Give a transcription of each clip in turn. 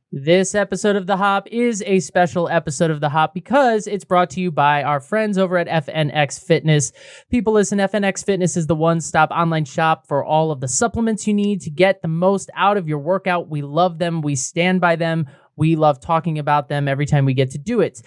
This episode of The Hop is a special episode of The Hop because it's brought to you by our friends over at FNX Fitness. People, listen, FNX Fitness is the one-stop online shop for all of the supplements you need to get the most out of your workout. We love them. We stand by them. We love talking about them every time we get to do it.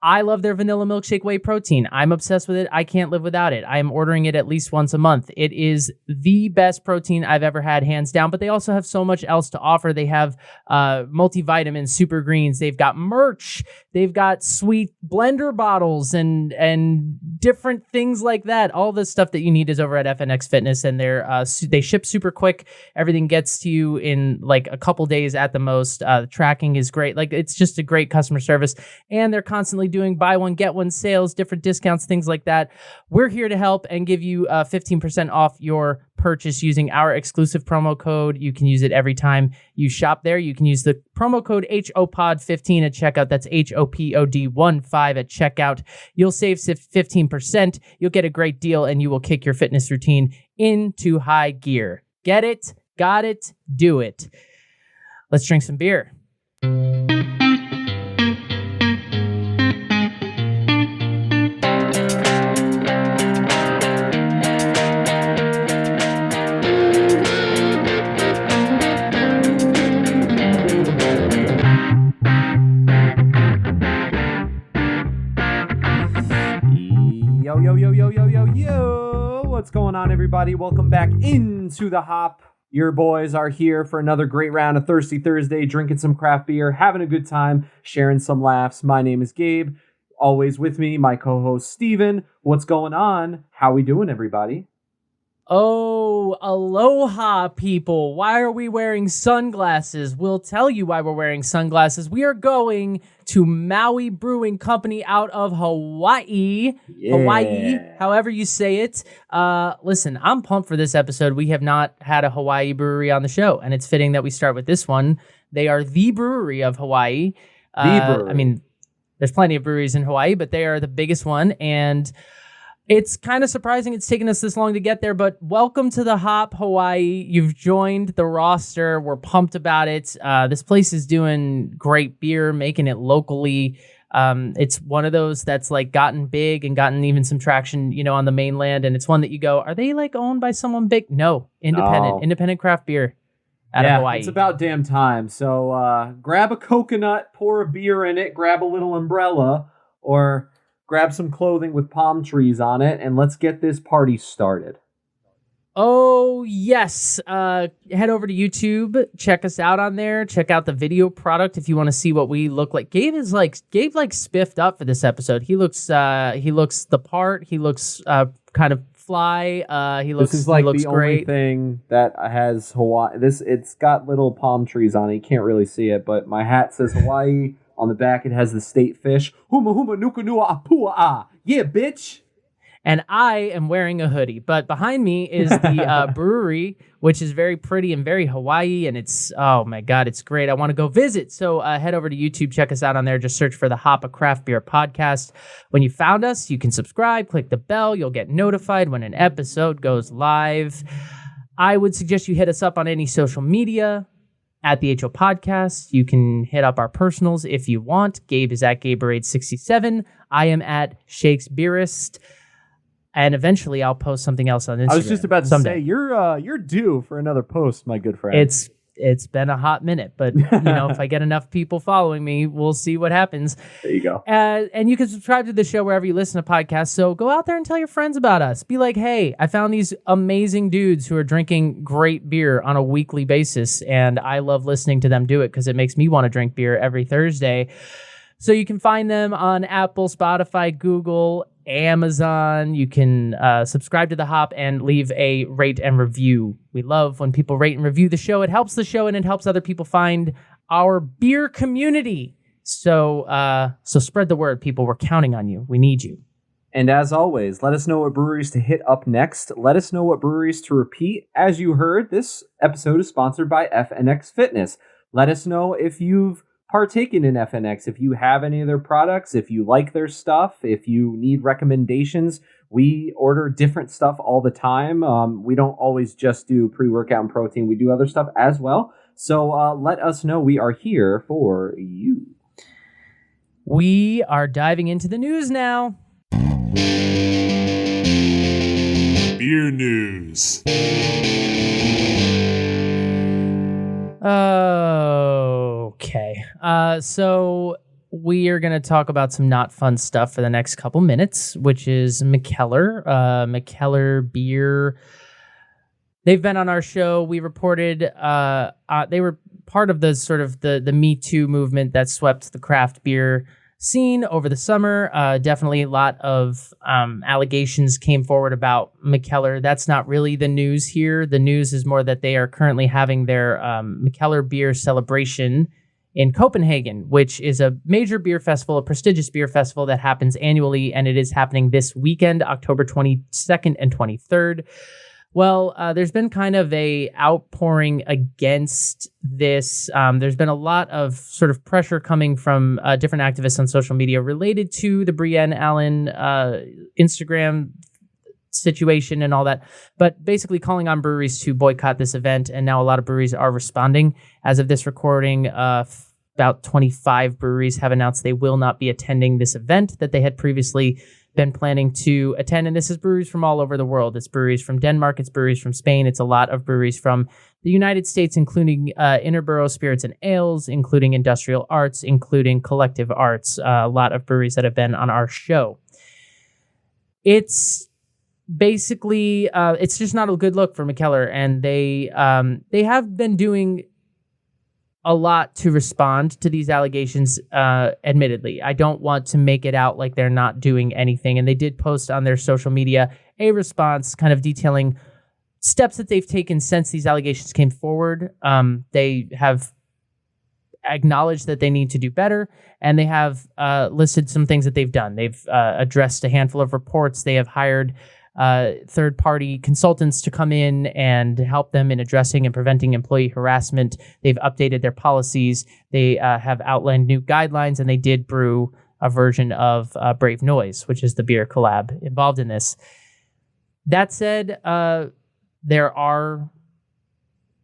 I love their vanilla milkshake whey protein. I'm obsessed with it. I can't live without it. I am ordering it at least once a month. It is the best protein I've ever had, hands down, but they also have so much else to offer. They have multivitamins, super greens. They've got merch. They've got sweet blender bottles and different things like that. All the stuff that you need is over at FNX Fitness, and they ship super quick. Everything gets to you in like a couple days at the most. The tracking is great. Like, it's just a great customer service, and they're constantly doing buy one, get one sales, different discounts, things like that. We're here to help and give you 15% off your purchase using our exclusive promo code. You can use it every time you shop there. You can use the promo code HOPOD15 at checkout. That's HOPOD15 at checkout. You'll save 15%. You'll get a great deal, and you will kick your fitness routine into high gear. Get it? Got it? Do it. Let's drink some beer. Yo, what's going on, everybody? Welcome back into the Hop. Your boys are here for another great round of Thirsty Thursday, drinking some craft beer, having a good time, sharing some laughs. My name is Gabe. Always with me, my co-host Steven. What's going on? How we doing, everybody? Oh, aloha, people. Why are we wearing sunglasses? We'll tell you why we're wearing sunglasses. We are going to Maui Brewing Company out of Hawaii. Yeah. Hawaii, however you say it. Listen, I'm pumped for this episode. We have not had a Hawaii brewery on the show, and it's fitting that we start with this one. They are the brewery of Hawaii. Brewery. I mean, there's plenty of breweries in Hawaii, but they are the biggest one, and it's kind of surprising it's taken us this long to get there, but welcome to the Hop, Hawaii. You've joined the roster. We're pumped about it. This place is doing great beer, making it locally. It's one of those that's like gotten big and gotten even some traction, on the mainland. And it's one that you go, are they like owned by someone big? No, independent craft beer out of Hawaii. It's about damn time. So grab a coconut, pour a beer in it, grab a little umbrella, or grab some clothing with palm trees on it, and let's get this party started. Oh, yes. Head over to YouTube. Check us out on there. Check out the video product if you want to see what we look like. Gabe spiffed up for this episode. He looks the part. He looks kind of fly. This is like the only thing that has Hawaii. It's got little palm trees on it. You can't really see it, but my hat says Hawaii. On the back, it has the state fish. Huma huma nuka nua apua ah. Yeah, bitch. And I am wearing a hoodie. But behind me is the brewery, which is very pretty and very Hawaii. And it's, oh my God, it's great. I want to go visit. So head over to YouTube. Check us out on there. Just search for the Hop, a Craft Beer Podcast. When you found us, you can subscribe. Click the bell. You'll get notified when an episode goes live. I would suggest you hit us up on any social media. At the HO Podcast, you can hit up our personals if you want. Gabe is at Gaberade67. I am at Shakespeareist. And eventually I'll post something else on Instagram. I was just about to someday. say, you're due for another post, my good friend. It's been a hot minute, but if I get enough people following me, we'll see what happens. There you go. And you can subscribe to the show wherever you listen to podcasts. So go out there and tell your friends about us. Be like, hey, I found these amazing dudes who are drinking great beer on a weekly basis, and I love listening to them do it because it makes me want to drink beer every Thursday. So you can find them on Apple, Spotify, Google, Amazon. You can subscribe to The Hop and leave a rate and review. We love when people rate and review the show. It helps the show, and it helps other people find our beer community. So spread the word, people. We're counting on you. We need you. And as always, let us know what breweries to hit up next. Let us know what breweries to repeat. As you heard, this episode is sponsored by FNX Fitness. Let us know if you've partaken in FNX, if you have any of their products, if you like their stuff, if you need recommendations. We order different stuff all the time. We don't always just do pre-workout and protein. We do other stuff as well. So let us know. We are here for you. We are diving into the news now. Beer news. Okay. So we are going to talk about some not fun stuff for the next couple minutes, which is Mikkeller. Mikkeller beer. They've been on our show. We reported they were part of the sort of the Me Too movement that swept the craft beer scene over the summer. Definitely a lot of allegations came forward about Mikkeller. That's not really the news here. The news is more that they are currently having their Mikkeller beer celebration in Copenhagen, which is a major beer festival, a prestigious beer festival that happens annually, and it is happening this weekend, October 22nd and 23rd. Well, there's been kind of a outpouring against this. There's been a lot of sort of pressure coming from different activists on social media related to the Brienne Allen Instagram situation and all that, but basically calling on breweries to boycott this event. And now a lot of breweries are responding. As of this recording, about 25 breweries have announced they will not be attending this event that they had previously been planning to attend. And this is breweries from all over the world. It's breweries from Denmark. It's breweries from Spain. It's a lot of breweries from the United States, including Interborough Spirits and Ales, including Industrial Arts, including Collective Arts. A lot of breweries that have been on our show. It's basically, it's just not a good look for Mikkeller. And they have been doing a lot to respond to these allegations, admittedly. I don't want to make it out like they're not doing anything. And they did post on their social media a response kind of detailing steps that they've taken since these allegations came forward. They have acknowledged that they need to do better, and they have listed some things that they've done. They've addressed a handful of reports. They have hired third-party consultants to come in and help them in addressing and preventing employee harassment. They've updated their policies. They have outlined new guidelines, and they did brew a version of Brave Noise, which is the beer collab involved in this. That said, there are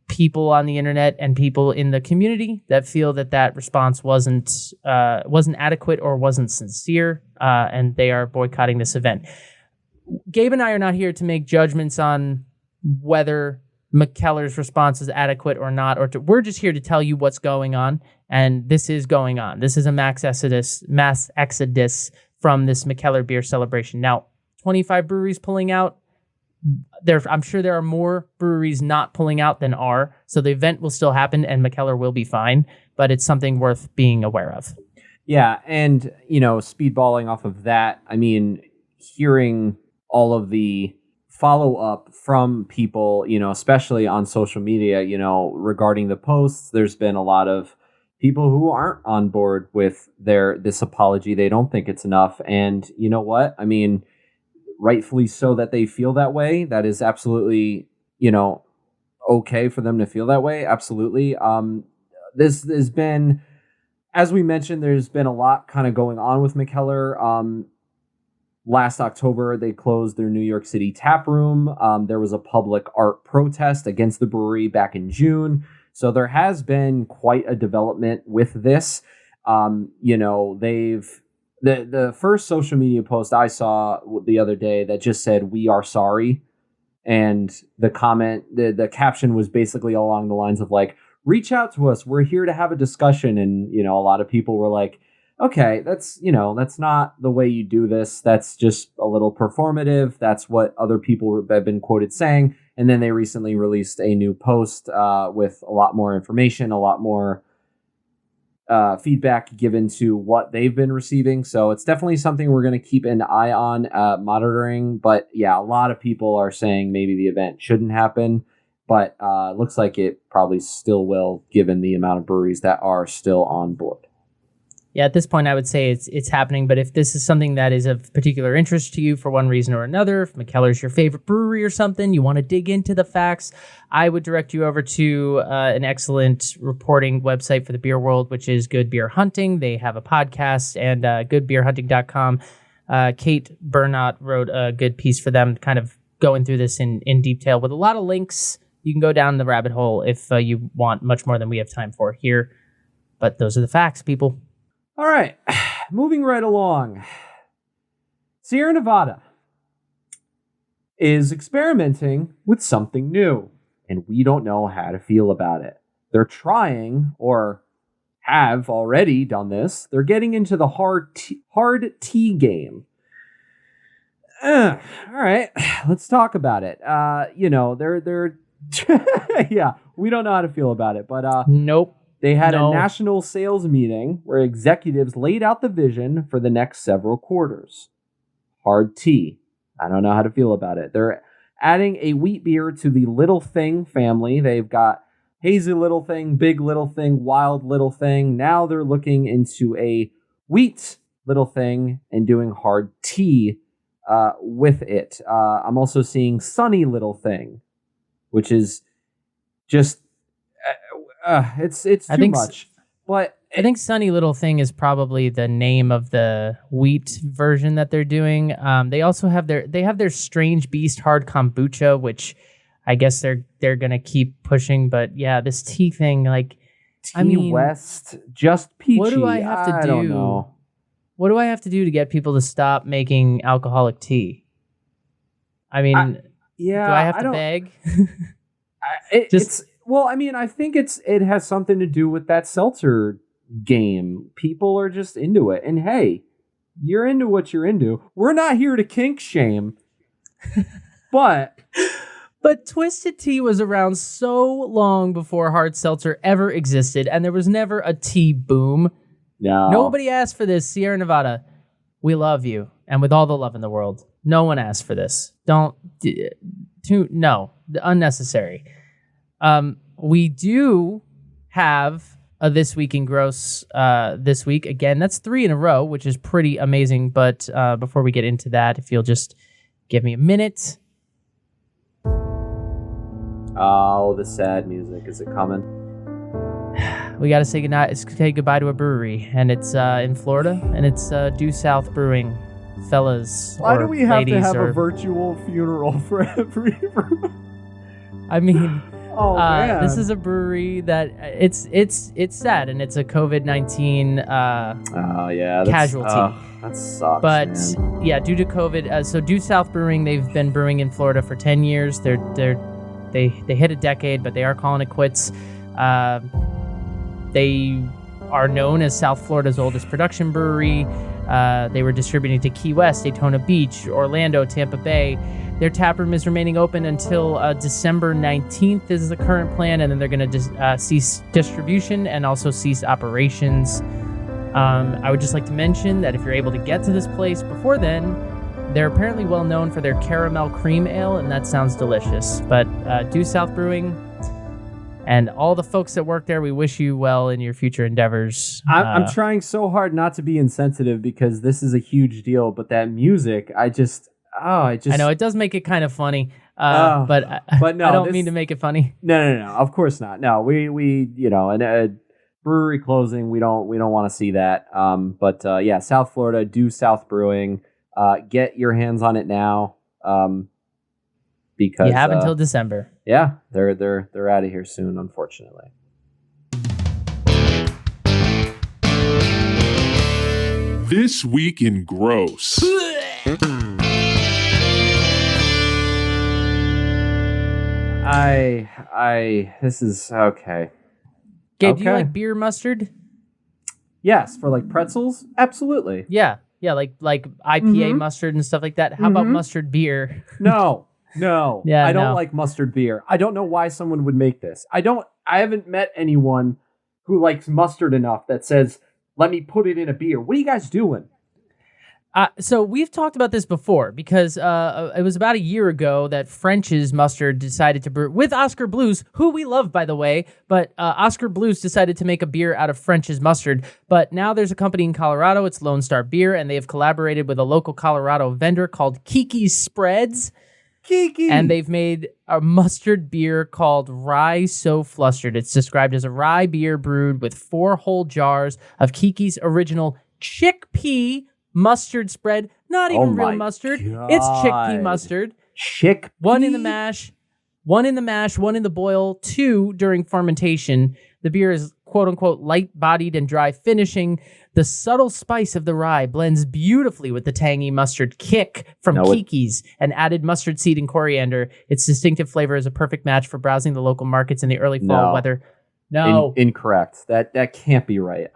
people on the internet and people in the community that feel that response wasn't adequate or wasn't sincere, and they are boycotting this event. Gabe and I are not here to make judgments on whether Mikkeller's response is adequate or not, we're just here to tell you what's going on, and this is going on. This is a mass exodus from this Mikkeller beer celebration. Now, 25 breweries pulling out. I'm sure there are more breweries not pulling out than are, so the event will still happen and Mikkeller will be fine, but it's something worth being aware of. Yeah, and, speedballing off of that, I mean, hearing all of the follow-up from people, especially on social media, regarding the posts, there's been a lot of people who aren't on board with this apology. They don't think it's enough. And you know what? I mean, rightfully so that they feel that way. That is absolutely, okay for them to feel that way. Absolutely. This has been, as we mentioned, there's been a lot kind of going on with Mikkeller. Last October, they closed their New York City tap room. There was a public art protest against the brewery back in June. So there has been quite a development with this. The first social media post I saw the other day that just said, "We are sorry." And the comment, the caption was basically along the lines of like, "Reach out to us. We're here to have a discussion." And, a lot of people were like, okay, that's not the way you do this. That's just a little performative. That's what other people have been quoted saying. And then they recently released a new post with a lot more information, a lot more feedback given to what they've been receiving. So it's definitely something we're going to keep an eye on, monitoring. But yeah, a lot of people are saying maybe the event shouldn't happen. But looks like it probably still will, given the amount of breweries that are still on board. Yeah, at this point, I would say it's happening. But if this is something that is of particular interest to you for one reason or another, if Mikkeller's your favorite brewery or something, you want to dig into the facts, I would direct you over to an excellent reporting website for the beer world, which is Good Beer Hunting. They have a podcast, and goodbeerhunting.com. Kate Bernot wrote a good piece for them, kind of going through this in detail with a lot of links, You can go down the rabbit hole if you want much more than we have time for here. But those are the facts, people. All right, moving right along. Sierra Nevada is experimenting with something new, and we don't know how to feel about it. They're trying, or have already done this. They're getting into the hard tea game. All right, let's talk about it. They're yeah, we don't know how to feel about it, but nope. They had a national sales meeting where executives laid out the vision for the next several quarters. Hard tea. I don't know how to feel about it. They're adding a wheat beer to the Little Thing family. They've got hazy Little Thing, big Little Thing, wild Little Thing. Now they're looking into a wheat Little Thing and doing hard tea with it. I'm also seeing Sunny Little Thing, which is just it's too much. But I think Sunny Little Thing is probably the name of the wheat version that they're doing. They also have their Strange Beast hard kombucha, which I guess they're gonna keep pushing. But yeah, this tea thing, like, West, just peachy. What do I have to do? I don't know. What do I have to do to get people to stop making alcoholic tea? I mean, do I have to beg? I think it has something to do with that seltzer game. People are just into it. And hey, you're into what you're into. We're not here to kink shame. But Twisted Tea was around so long before hard seltzer ever existed, and there was never a tea boom. No. Nobody asked for this. Sierra Nevada, we love you. And with all the love in the world, no one asked for this. Unnecessary. We do have a This Week in Gross this week. Again, that's 3 in a row, which is pretty amazing. But before we get into that, if you'll just give me a minute. Oh, the sad music. Is it coming? We got to say goodbye to a brewery, and it's in Florida, and it's Due South Brewing. Fellas, why do we have to have a virtual funeral for every? I mean, man. This is a brewery that it's sad, and it's a COVID-19 casualty. That sucks. But man. Yeah, due to COVID, so Due South Brewing, they've been brewing in Florida for 10 years. They hit a decade, but they are calling it quits. They are known as South Florida's oldest production brewery. They were distributing to Key West, Daytona Beach, Orlando, Tampa Bay. Their taproom is remaining open until December 19th is the current plan, and then they're going to cease distribution and also cease operations. I would just like to mention that if you're able to get to this place before then, they're apparently well known for their caramel cream ale, and that sounds delicious. But Due South Brewing and all the folks that work there, we wish you well in your future endeavors. I'm trying so hard not to be insensitive because this is a huge deal, but that music, I know it does make it kind of funny, but no, I don't mean to make it funny. No, of course not. No, we in a brewery closing, we don't want to see that. Yeah, South Florida, Due South Brewing, get your hands on it now. Because you have until December. Yeah, they're out of here soon, unfortunately. This Week in Gross. This is okay. Gabe, do you like beer mustard? Yes, for like pretzels? Absolutely. Yeah, like IPA mustard and stuff like that. How about mustard beer? No. Yeah, I don't like mustard beer. I don't know why someone would make this. I haven't met anyone who likes mustard enough that says, let me put it in a beer. What are you guys doing? So we've talked about this before because it was about a year ago that French's Mustard decided to brew with Oscar Blues, who we love, by the way. But Oscar Blues decided to make a beer out of French's Mustard. But now there's a company in Colorado. It's Lone Star Beer, and they have collaborated with a local Colorado vendor called Kupu Spirits. And they've made a mustard beer called Rye So Flustered. It's described as a rye beer brewed with 4 whole jars of Kupu's original chickpea mustard spread. Not even real mustard. God. It's chickpea mustard. Chickpea? 1 in the mash, 1 in the mash, 1 in the boil, 2 during fermentation. The beer is quote-unquote light-bodied and dry finishing. The subtle spice of the rye blends beautifully with the tangy mustard kick from Kiki's and added mustard seed and coriander. Its distinctive flavor is a perfect match for browsing the local markets in the early fall weather. No. Incorrect. That can't be right.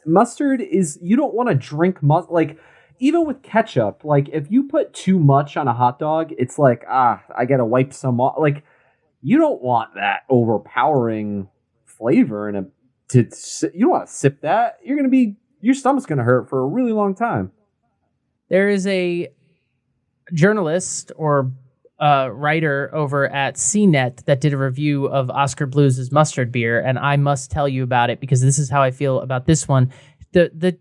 Mustard is, you don't want to drink mustard. Like, even with ketchup, like, if you put too much on a hot dog, it's like, I got to wipe some off. Like, you don't want that overpowering flavor you don't want to sip that. Your stomach's going to hurt for a really long time. There is a journalist or writer over at CNET that did a review of Oscar Blues' mustard beer, and I must tell you about it because this is how I feel about this one. The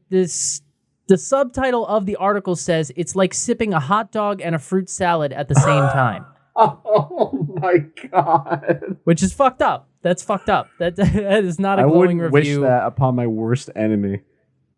subtitle of the article says it's like sipping a hot dog and a fruit salad at the same time. Oh my God. Which is fucked up. That's fucked up. That is not a glowing review. I wouldn't wish that upon my worst enemy.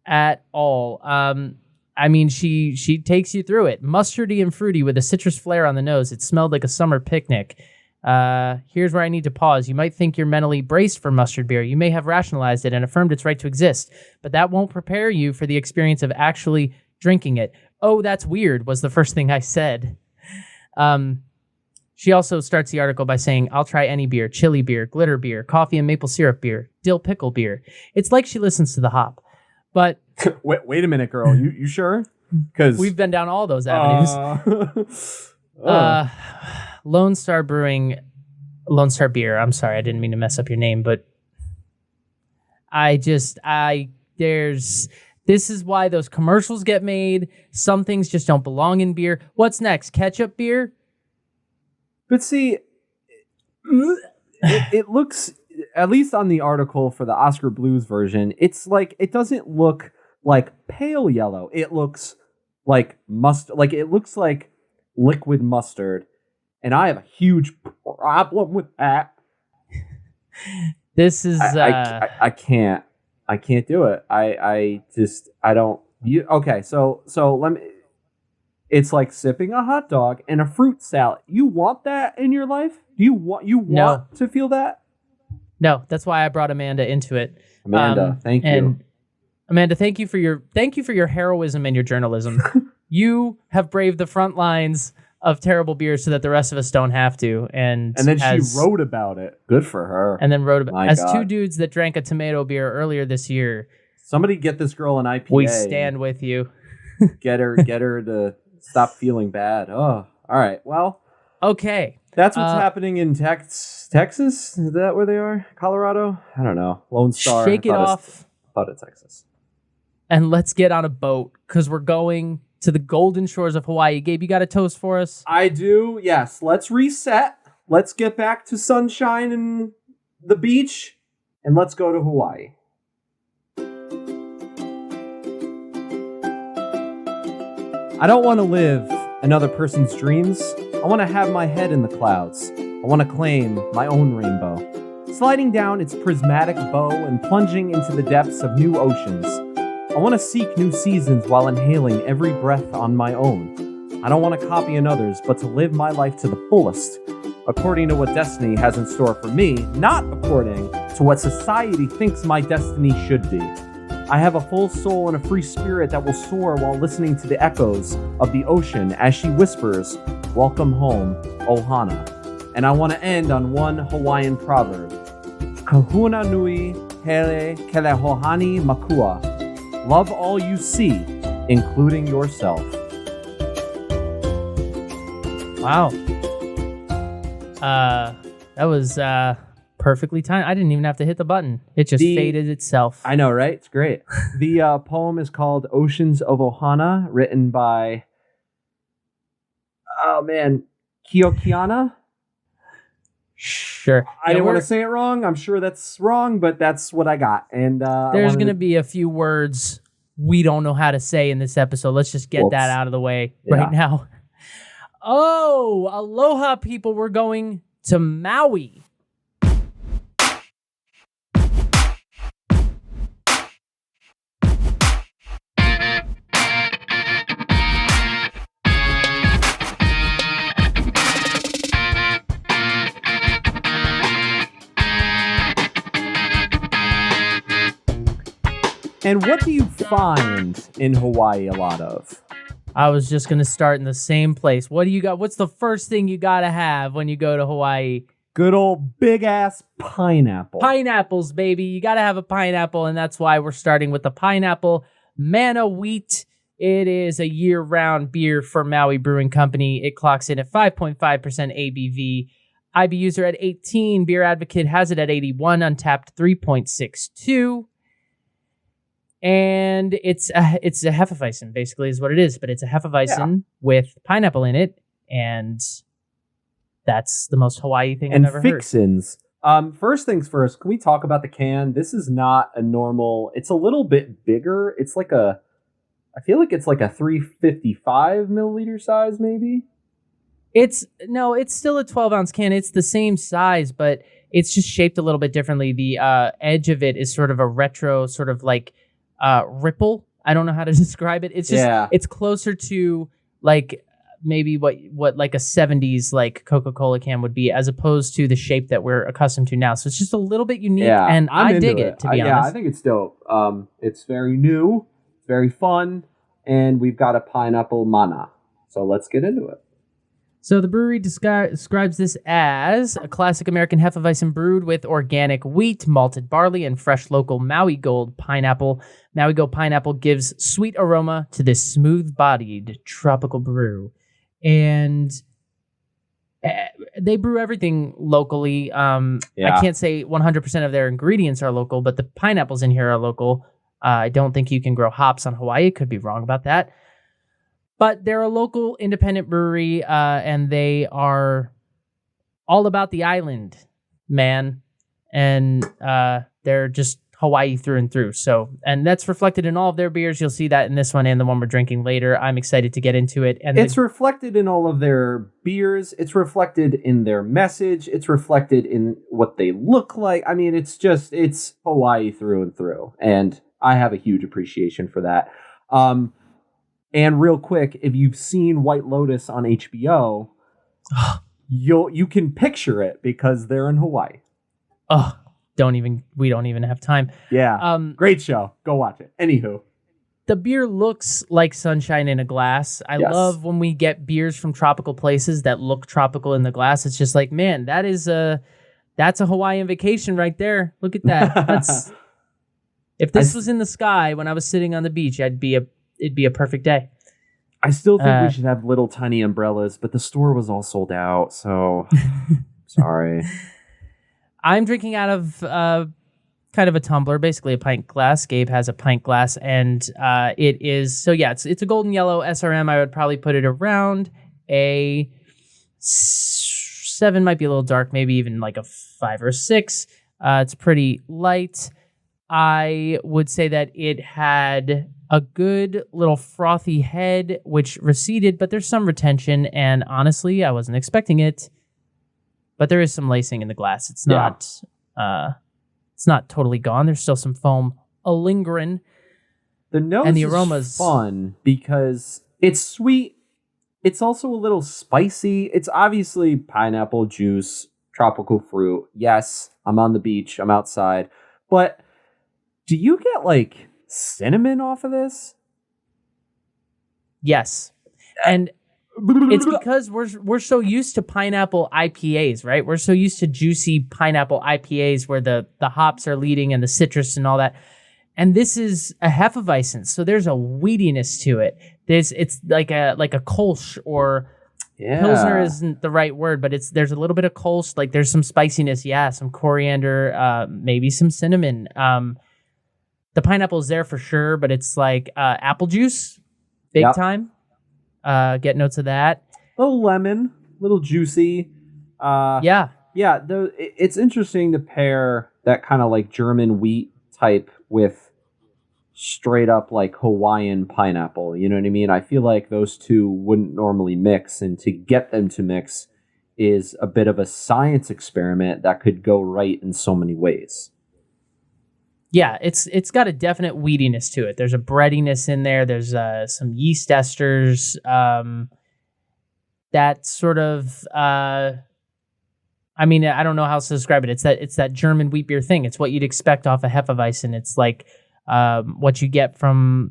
At all. I mean, she takes you through it. Mustardy and fruity with a citrus flair on the nose. It smelled like a summer picnic. Here's where I need to pause. You might think you're mentally braced for mustard beer. You may have rationalized it and affirmed its right to exist, but that won't prepare you for the experience of actually drinking it. Oh, that's weird, was the first thing I said. She also starts the article by saying, I'll try any beer, chili beer, glitter beer, coffee and maple syrup beer, dill pickle beer. It's like she listens to the hop. But wait a minute, girl. You sure? Because we've been down all those avenues. Lone Star Beer. I'm sorry, I didn't mean to mess up your name, but this is why those commercials get made. Some things just don't belong in beer. What's next? Ketchup beer? But see, it looks, at least on the article for the Oscar Blues version, it's like, it doesn't look like pale yellow. It looks like mustard. Like, it looks like liquid mustard. And I have a huge problem with that. This is I can't do it. Okay, so let me. It's like sipping a hot dog and a fruit salad. You want that in your life? Do you want to feel that? No, that's why I brought Amanda into it. Amanda, thank you. Amanda, thank you for your heroism and your journalism. You have braved the front lines of terrible beers so that the rest of us don't have to. And then she wrote about it. Good for her. And then wrote about it. Two dudes that drank a tomato beer earlier this year. Somebody get this girl an IPA. We stand with you. Get her to stop feeling bad. Oh, all right. Well, okay. That's what's happening in Texas. Is that where they are? Colorado? I don't know. Lone Star. Shake it off. Thought it's Texas. And let's get on a boat because we're going to the golden shores of Hawaii. Gabe, you got a toast for us? I do, yes. Let's reset. Let's get back to sunshine and the beach, and let's go to Hawaii. I don't want to live another person's dreams. I want to have my head in the clouds. I want to claim my own rainbow. Sliding down its prismatic bow and plunging into the depths of new oceans. I want to seek new seasons while inhaling every breath on my own. I don't want to copy another's, but to live my life to the fullest, according to what destiny has in store for me, not according to what society thinks my destiny should be. I have a full soul and a free spirit that will soar while listening to the echoes of the ocean as she whispers, "Welcome home, Ohana." And I want to end on one Hawaiian proverb. Kahuna nui hele kelehohani makua. Love all you see, including yourself. Wow. That was perfectly timed. I didn't even have to hit the button. It just faded itself. I know, right? It's great. The poem is called Oceans of Ohana, written by, Kiokiana? Sure. I didn't want to say it wrong. I'm sure that's wrong, but that's what I got. And there's going to be a few words we don't know how to say in this episode. Let's just get that out of the way right now. Oh, aloha, people. We're going to Maui. And what do you find in Hawaii a lot of? I was just going to start in the same place. What do you got? What's the first thing you got to have when you go to Hawaii? Good old big ass pineapple. Pineapples, baby. You got to have a pineapple, and that's why we're starting with the pineapple Mana Wheat. It is a year-round beer for Maui Brewing Company. It clocks in at 5.5% ABV. IBUs are at 18. Beer Advocate has it at 81. Untapped 3.62. And it's a Hefeweizen, basically, is what it is. But it's a Hefeweizen with pineapple in it, and that's the most Hawaii thing I've ever fixins. First things first, can we talk about the can? This is not a normal. It's a little bit bigger. It's like I feel like it's like a 355 milliliter size, maybe. It's still a 12-ounce can. It's the same size, but it's just shaped a little bit differently. The edge of it is sort of a retro, sort of like ripple. I don't know how to describe it. It's just It's closer to like maybe what like a 70s like Coca-Cola can would be, as opposed to the shape that we're accustomed to now. So it's just a little bit unique, and I dig it, to be honest. Yeah, I think it's dope. It's very new, it's very fun, and we've got a pineapple mana. So let's get into it. So the brewery describes this as a classic American Hefeweizen brewed with organic wheat, malted barley, and fresh local Maui Gold pineapple. Maui Gold pineapple gives sweet aroma to this smooth-bodied tropical brew. And they brew everything locally. I can't say 100% of their ingredients are local, but the pineapples in here are local. I don't think you can grow hops on Hawaii. Could be wrong about that. But they're a local independent brewery, and they are all about the island, man. And they're just Hawaii through and through. So, and that's reflected in all of their beers. You'll see that in this one and the one we're drinking later. I'm excited to get into it. And it's reflected in all of their beers. It's reflected in their message. It's reflected in what they look like. I mean, it's Hawaii through and through. And I have a huge appreciation for that. And real quick, if you've seen White Lotus on HBO, you can picture it because they're in Hawaii. Oh, we don't even have time. Yeah. Great show. Go watch it. Anywho. The beer looks like sunshine in a glass. I love when we get beers from tropical places that look tropical in the glass. It's just like, man, that's a Hawaiian vacation right there. Look at that. If this was in the sky when I was sitting on the beach, it'd be a perfect day. I still think we should have little tiny umbrellas, but the store was all sold out, so sorry. I'm drinking out of kind of a tumbler, basically a pint glass. Gabe has a pint glass, and it is, it's a golden yellow SRM. I would probably put it around a 7, might be a little dark, maybe even like a 5 or 6. It's pretty light. I would say that it had a good little frothy head, which receded, but there's some retention, and honestly, I wasn't expecting it. But there is some lacing in the glass. It's not totally gone. There's still some foam lingering. The nose and the aroma's fun because it's sweet. It's also a little spicy. It's obviously pineapple juice, tropical fruit. Yes, I'm on the beach. I'm outside. But do you get like cinnamon off of this? Yes. And it's because we're so used to pineapple IPAs, right? We're so used to juicy pineapple IPAs where the hops are leading and the citrus and all that. And this is a Hefeweizen, so there's a weediness to it. It's like a Kolsch, or Pilsner isn't the right word, but there's a little bit of Kolsch. Like there's some spiciness, some coriander, maybe some cinnamon. The pineapple is there for sure, but it's like apple juice, big time. Get notes of that. A little lemon, a little juicy. It's interesting to pair that kind of like German wheat type with straight up like Hawaiian pineapple. You know what I mean? I feel like those two wouldn't normally mix, and to get them to mix is a bit of a science experiment that could go right in so many ways. Yeah, it's got a definite weediness to it. There's a breadiness in there. There's some yeast esters. That sort of, I don't know how else to describe it. It's that German wheat beer thing. It's what you'd expect off a Hefeweizen. It's like what you get from,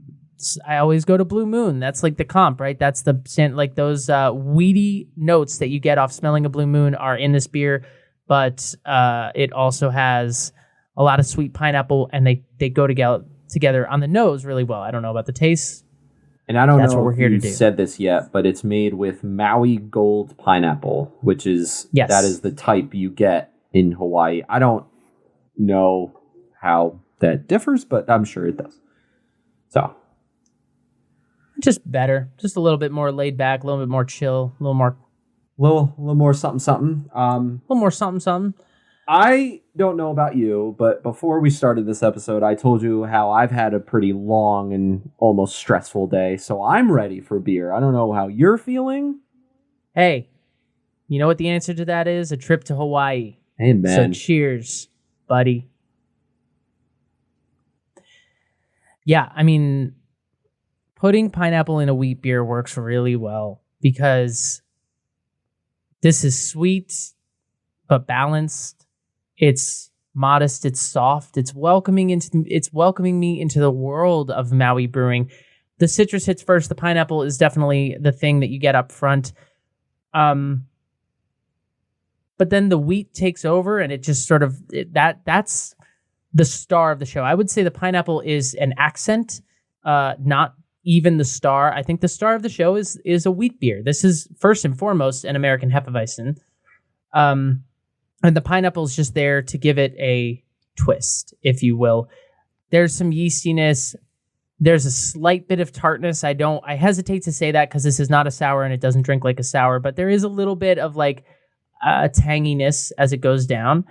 I always go to Blue Moon. That's like the comp, right? That's the like those weedy notes that you get off smelling a Blue Moon are in this beer, but it also has a lot of sweet pineapple, and they go together on the nose really well. I don't know about the taste. And I don't That's know what we're here if to you do. said this yet, but it's made with Maui Gold pineapple, which is that is the type you get in Hawaii. I don't know how that differs, but I'm sure it does. So, just better, just a little bit more laid back, a little bit more chill, a little more something. A little more something. I don't know about you, but before we started this episode, I told you how I've had a pretty long and almost stressful day, so I'm ready for beer. I don't know how you're feeling. Hey, you know what the answer to that is? A trip to Hawaii. Amen. So cheers, buddy. Yeah, I mean, putting pineapple in a wheat beer works really well because this is sweet but balanced. It's modest, it's soft, it's welcoming me into the world of Maui brewing. The citrus hits first, the pineapple is definitely the thing that you get up front. But then the wheat takes over, and it just sort of that's the star of the show. I would say the pineapple is an accent, not even the star. I think the star of the show is a wheat beer. This is first and foremost an American Hefeweizen. And the pineapple is just there to give it a twist, if you will. There's some yeastiness. There's a slight bit of tartness. I hesitate to say that because this is not a sour and it doesn't drink like a sour, but there is a little bit of like a tanginess as it goes down.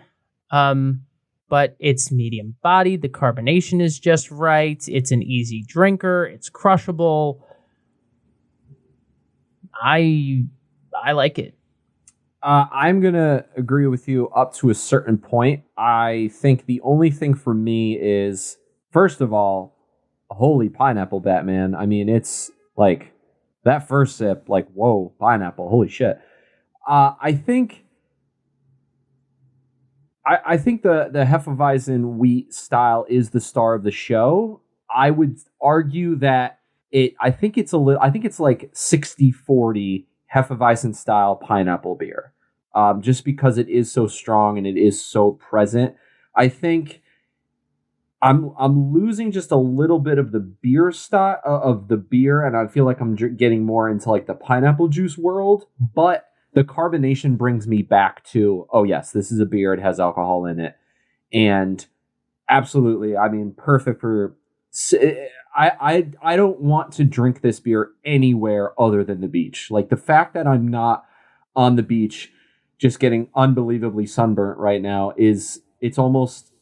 But it's medium bodied. The carbonation is just right. It's an easy drinker. It's crushable. I like it. I'm going to agree with you up to a certain point. I think the only thing for me is, first of all, holy pineapple, Batman. I mean, it's like that first sip, like, whoa, pineapple, holy shit. I think the Hefeweizen wheat style is the star of the show. I would argue that I think it's like 60-40 Hefeweizen style pineapple beer. Just because it is so strong and it is so present. I think I'm losing just a little bit of the beer style of the beer, and I feel like I'm getting more into like the pineapple juice world, but the carbonation brings me back to, oh yes, this is a beer, it has alcohol in it. And absolutely, I mean, perfect for I don't want to drink this beer anywhere other than the beach. Like the fact that I'm not on the beach just getting unbelievably sunburnt right now it's almost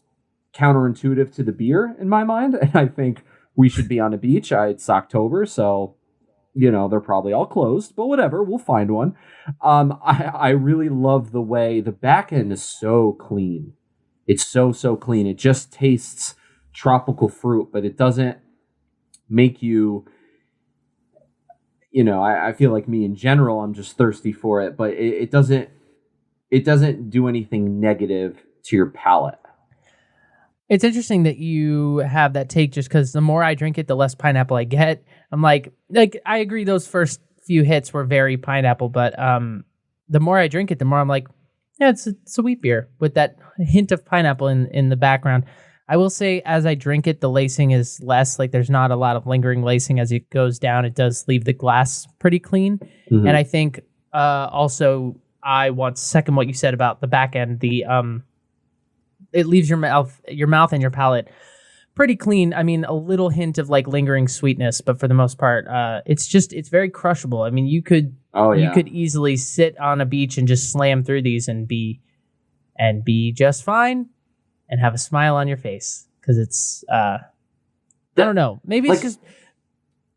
counterintuitive to the beer in my mind. And I think we should be on a beach. It's October, so they're probably all closed, but whatever, we'll find one. I really love the way the back end is so clean. It's so clean. It just tastes tropical fruit, but it doesn't make you, I feel like me in general, I'm just thirsty for it, but it doesn't do anything negative to your palate. It's interesting that you have that take, just because the more I drink it, the less pineapple I get. I'm like I agree those first few hits were very pineapple, but the more I drink it, the more I'm like, yeah, it's a wheat beer with that hint of pineapple in the background. I will say, as I drink it, the lacing is less. Like, there's not a lot of lingering lacing as it goes down. It does leave the glass pretty clean. Mm-hmm. And I think also I want to second what you said about the back end. It leaves your mouth and your palate pretty clean. I mean, a little hint of like lingering sweetness, but for the most part, it's very crushable. I mean, you could easily sit on a beach and just slam through these and be just fine and have a smile on your face, because it's I don't know, maybe it's just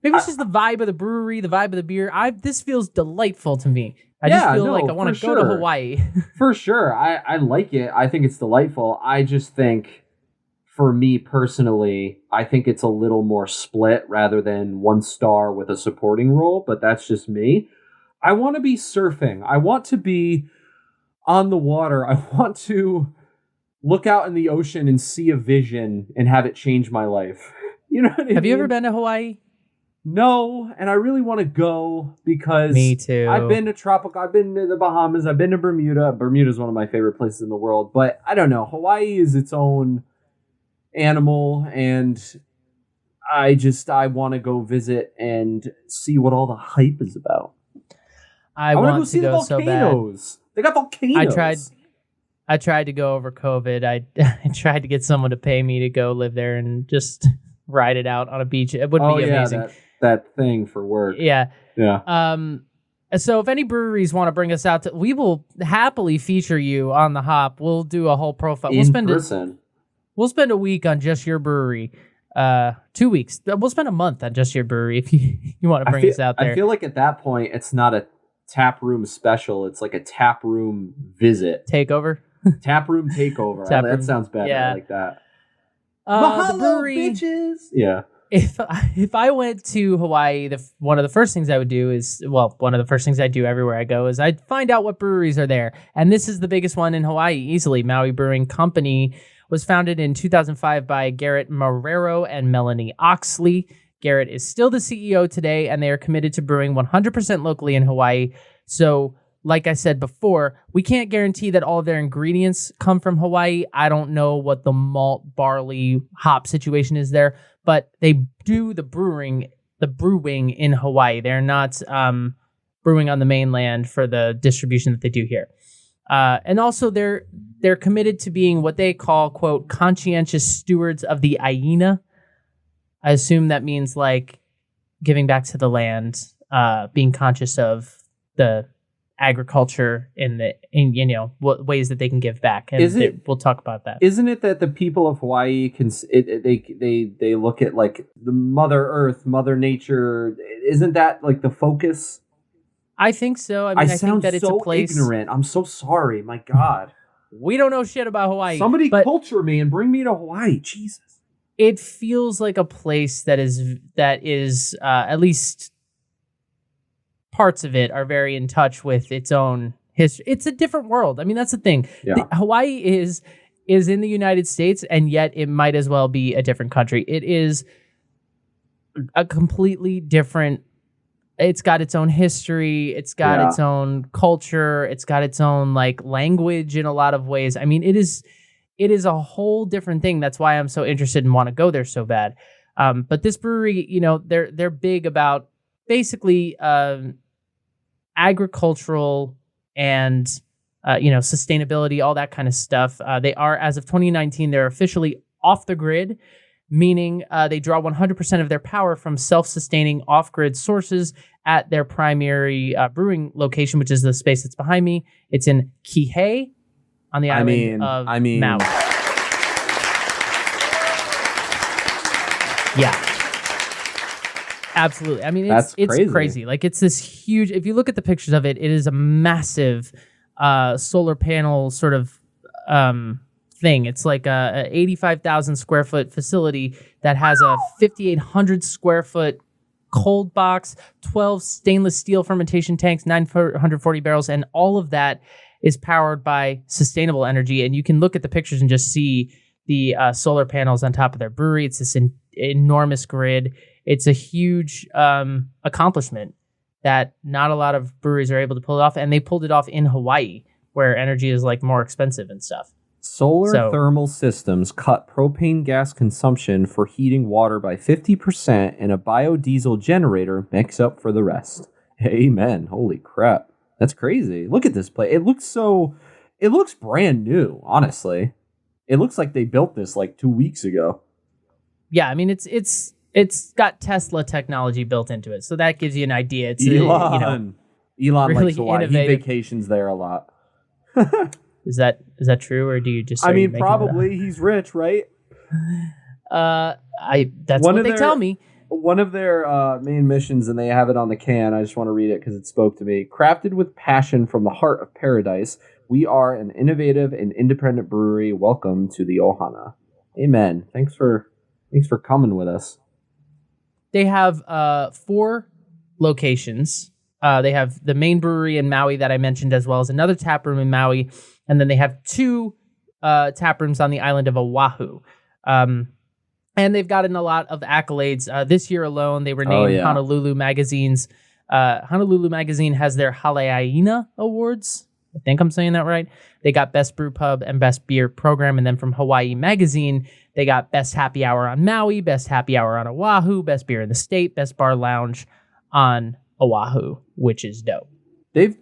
the vibe of the brewery, the vibe of the beer. This feels delightful to me. I just feel like I want to go to Hawaii. For sure. I like it. I think it's delightful. I just think, for me personally, I think it's a little more split rather than one star with a supporting role, but that's just me. I want to be surfing. I want to be on the water. I want to look out in the ocean and see a vision and have it change my life. You know what I mean? Have you ever been to Hawaii? No, and I really want to go because Me too. I've been to the Bahamas, I've been to Bermuda. Bermuda is one of my favorite places in the world, but I don't know. Hawaii is its own animal, and I want to go visit and see what all the hype is about. I want want to go see the go so bad. volcanoes. They got volcanoes. I tried to go over COVID. I tried to get someone to pay me to go live there and just ride it out on a beach. It would be amazing. That thing for work. Yeah. Yeah. So if any breweries want to bring us out, we will happily feature you on the hop. We'll do a whole profile. In person. We'll spend a week on just your brewery. 2 weeks. We'll spend a month on just your brewery if you want to bring us out there. I feel like at that point it's not a tap room special. It's like a tap room visit. Takeover. Tap room takeover. That sounds better. Yeah. I like that. The brewery, bitches. Yeah. If I went to Hawaii, one of the first things I would do is, one of the first things I do everywhere I go is I'd find out what breweries are there. And this is the biggest one in Hawaii, easily. Maui Brewing Company was founded in 2005 by Garrett Marrero and Melanie Oxley. Garrett is still the CEO today, and they are committed to brewing 100% locally in Hawaii. So, like I said before, we can't guarantee that all of their ingredients come from Hawaii. I don't know what the malt, barley, hop situation is there, but they do the brewing in Hawaii. They're not brewing on the mainland for the distribution that they do here. And also they're committed to being what they call, quote, conscientious stewards of the aina. I assume that means like giving back to the land, being conscious of the agriculture in what ways that they can give back. And we'll talk about that. Isn't it that the people of Hawaii they look at like the Mother Earth, Mother Nature? Isn't that like the focus? I think so. I think that it's a place. Ignorant. I'm so sorry. My God. We don't know shit about Hawaii. Somebody culture me and bring me to Hawaii. Jesus. It feels like a place that is at least parts of it are very in touch with its own history. It's a different world. I mean, that's the thing. Yeah. Hawaii is in the United States, and yet it might as well be a different country. It is a completely different. It's got its own history. It's got its own culture. It's got its own like language in a lot of ways. I mean, it is a whole different thing. That's why I'm so interested and want to go there so bad. But this brewery, they're big about basically agricultural and sustainability, all that kind of stuff. They are, as of 2019, they're officially off the grid, meaning they draw 100% of their power from self-sustaining off-grid sources at their primary brewing location, which is the space that's behind me. It's in Kihei on the island of Maui. Yeah. Absolutely. I mean, it's crazy. Like, it's this huge, if you look at the pictures of it, it is a massive solar panel sort of thing. It's like a 85,000 square foot facility that has a 5,800 square foot cold box, 12 stainless steel fermentation tanks, 940 barrels, and all of that is powered by sustainable energy. And you can look at the pictures and just see the solar panels on top of their brewery. It's this enormous grid. It's a huge accomplishment that not a lot of breweries are able to pull it off, and they pulled it off in Hawaii, where energy is like more expensive and stuff. Solar thermal systems cut propane gas consumption for heating water by 50%, and a biodiesel generator makes up for the rest. Amen. Holy crap. That's crazy. Look at this place. It looks brand new, honestly. It looks like they built this like 2 weeks ago. Yeah, I mean, it's got Tesla technology built into it, so that gives you an idea. It's Elon really likes Hawaii. innovative. He vacations there a lot. Is that true, or do you just? I mean, probably he's rich, right? That's what they tell me. One of their main missions, and they have it on the can. I just want to read it because it spoke to me. Crafted with passion from the heart of paradise, we are an innovative and independent brewery. Welcome to the Ohana. Amen. Thanks for coming with us. They have 4 locations. They have the main brewery in Maui that I mentioned, as well as another tap room in Maui, and then they have 2 tap rooms on the island of Oahu. And they've gotten a lot of accolades. This year alone, they were named Honolulu Magazine's. Honolulu Magazine has their Aina Awards. I think I'm saying that right. They got Best Brew Pub and Best Beer Program. And then from Hawaii Magazine, they got Best Happy Hour on Maui, Best Happy Hour on Oahu, Best Beer in the State, Best Bar Lounge on Oahu, which is dope. They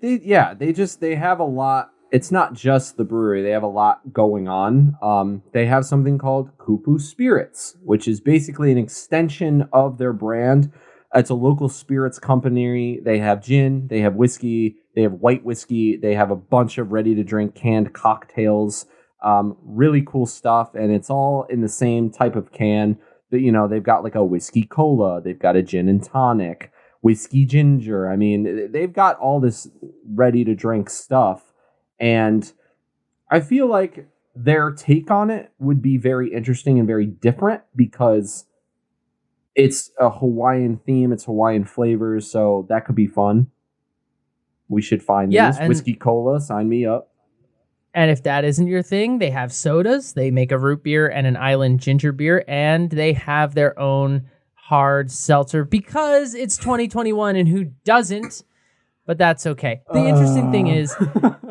have a lot. It's not just the brewery. They have a lot going on. They have something called Kupu Spirits, which is basically an extension of their brand. It's a local spirits company. They have gin, they have whiskey, they have white whiskey, they have a bunch of ready-to-drink canned cocktails. Really cool stuff, and it's all in the same type of can. But, they've got like a whiskey cola, they've got a gin and tonic, whiskey ginger. I mean, they've got all this ready-to-drink stuff, and I feel like their take on it would be very interesting and very different because it's a Hawaiian theme. It's Hawaiian flavors, so that could be fun. We should find these. Whiskey cola, sign me up. And if that isn't your thing, they have sodas. They make a root beer and an island ginger beer, and they have their own hard seltzer because it's 2021, and who doesn't? But that's okay. The interesting thing is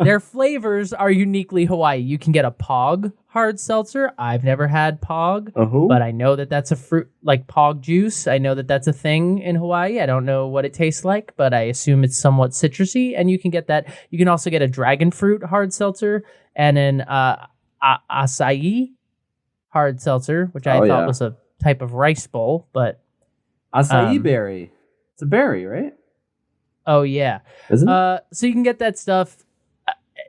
their flavors are uniquely Hawaii. You can get a Pog hard seltzer. I've never had Pog, but I know that that's a fruit, like Pog juice. I know that that's a thing in Hawaii. I don't know what it tastes like, but I assume it's somewhat citrusy, and you can get that. You can also get a dragon fruit hard seltzer and an acai hard seltzer, which I thought was a type of rice bowl, but acai berry. It's a berry, right? Oh, yeah. Isn't it? So you can get that stuff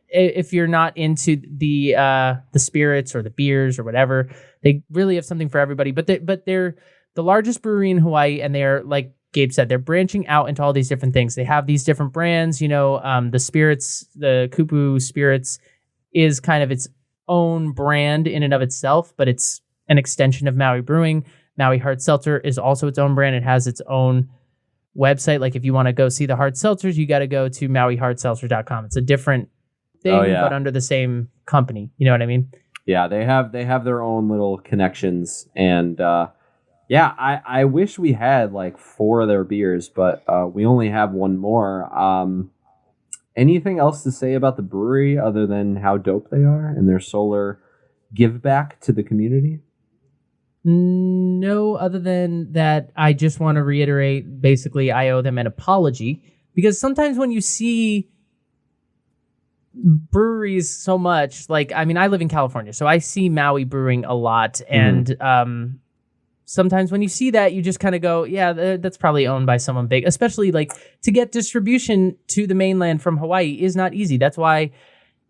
if you're not into the spirits or the beers or whatever. They really have something for everybody. But they're the largest brewery in Hawaii, and they're, like Gabe said, they're branching out into all these different things. They have these different brands. The spirits, the Kupu Spirits is kind of its own brand in and of itself, but it's an extension of Maui Brewing. Maui Hard Seltzer is also its own brand. It has its own website. Like if you want to go see the hard seltzers, you got to go to mauihardseltzer.com. It's a different thing, but under the same company. You know what I mean? Yeah, they have their own little connections, and I wish we had like 4 of their beers, but we only have one more. Anything else to say about the brewery other than how dope they are and their solar give back to the community? No, other than that, I just want to reiterate, basically, I owe them an apology, because sometimes when you see breweries so much, like, I mean, I live in California, so I see Maui Brewing a lot, and sometimes when you see that, you just kind of go, yeah, that's probably owned by someone big, especially, like, to get distribution to the mainland from Hawaii is not easy. That's why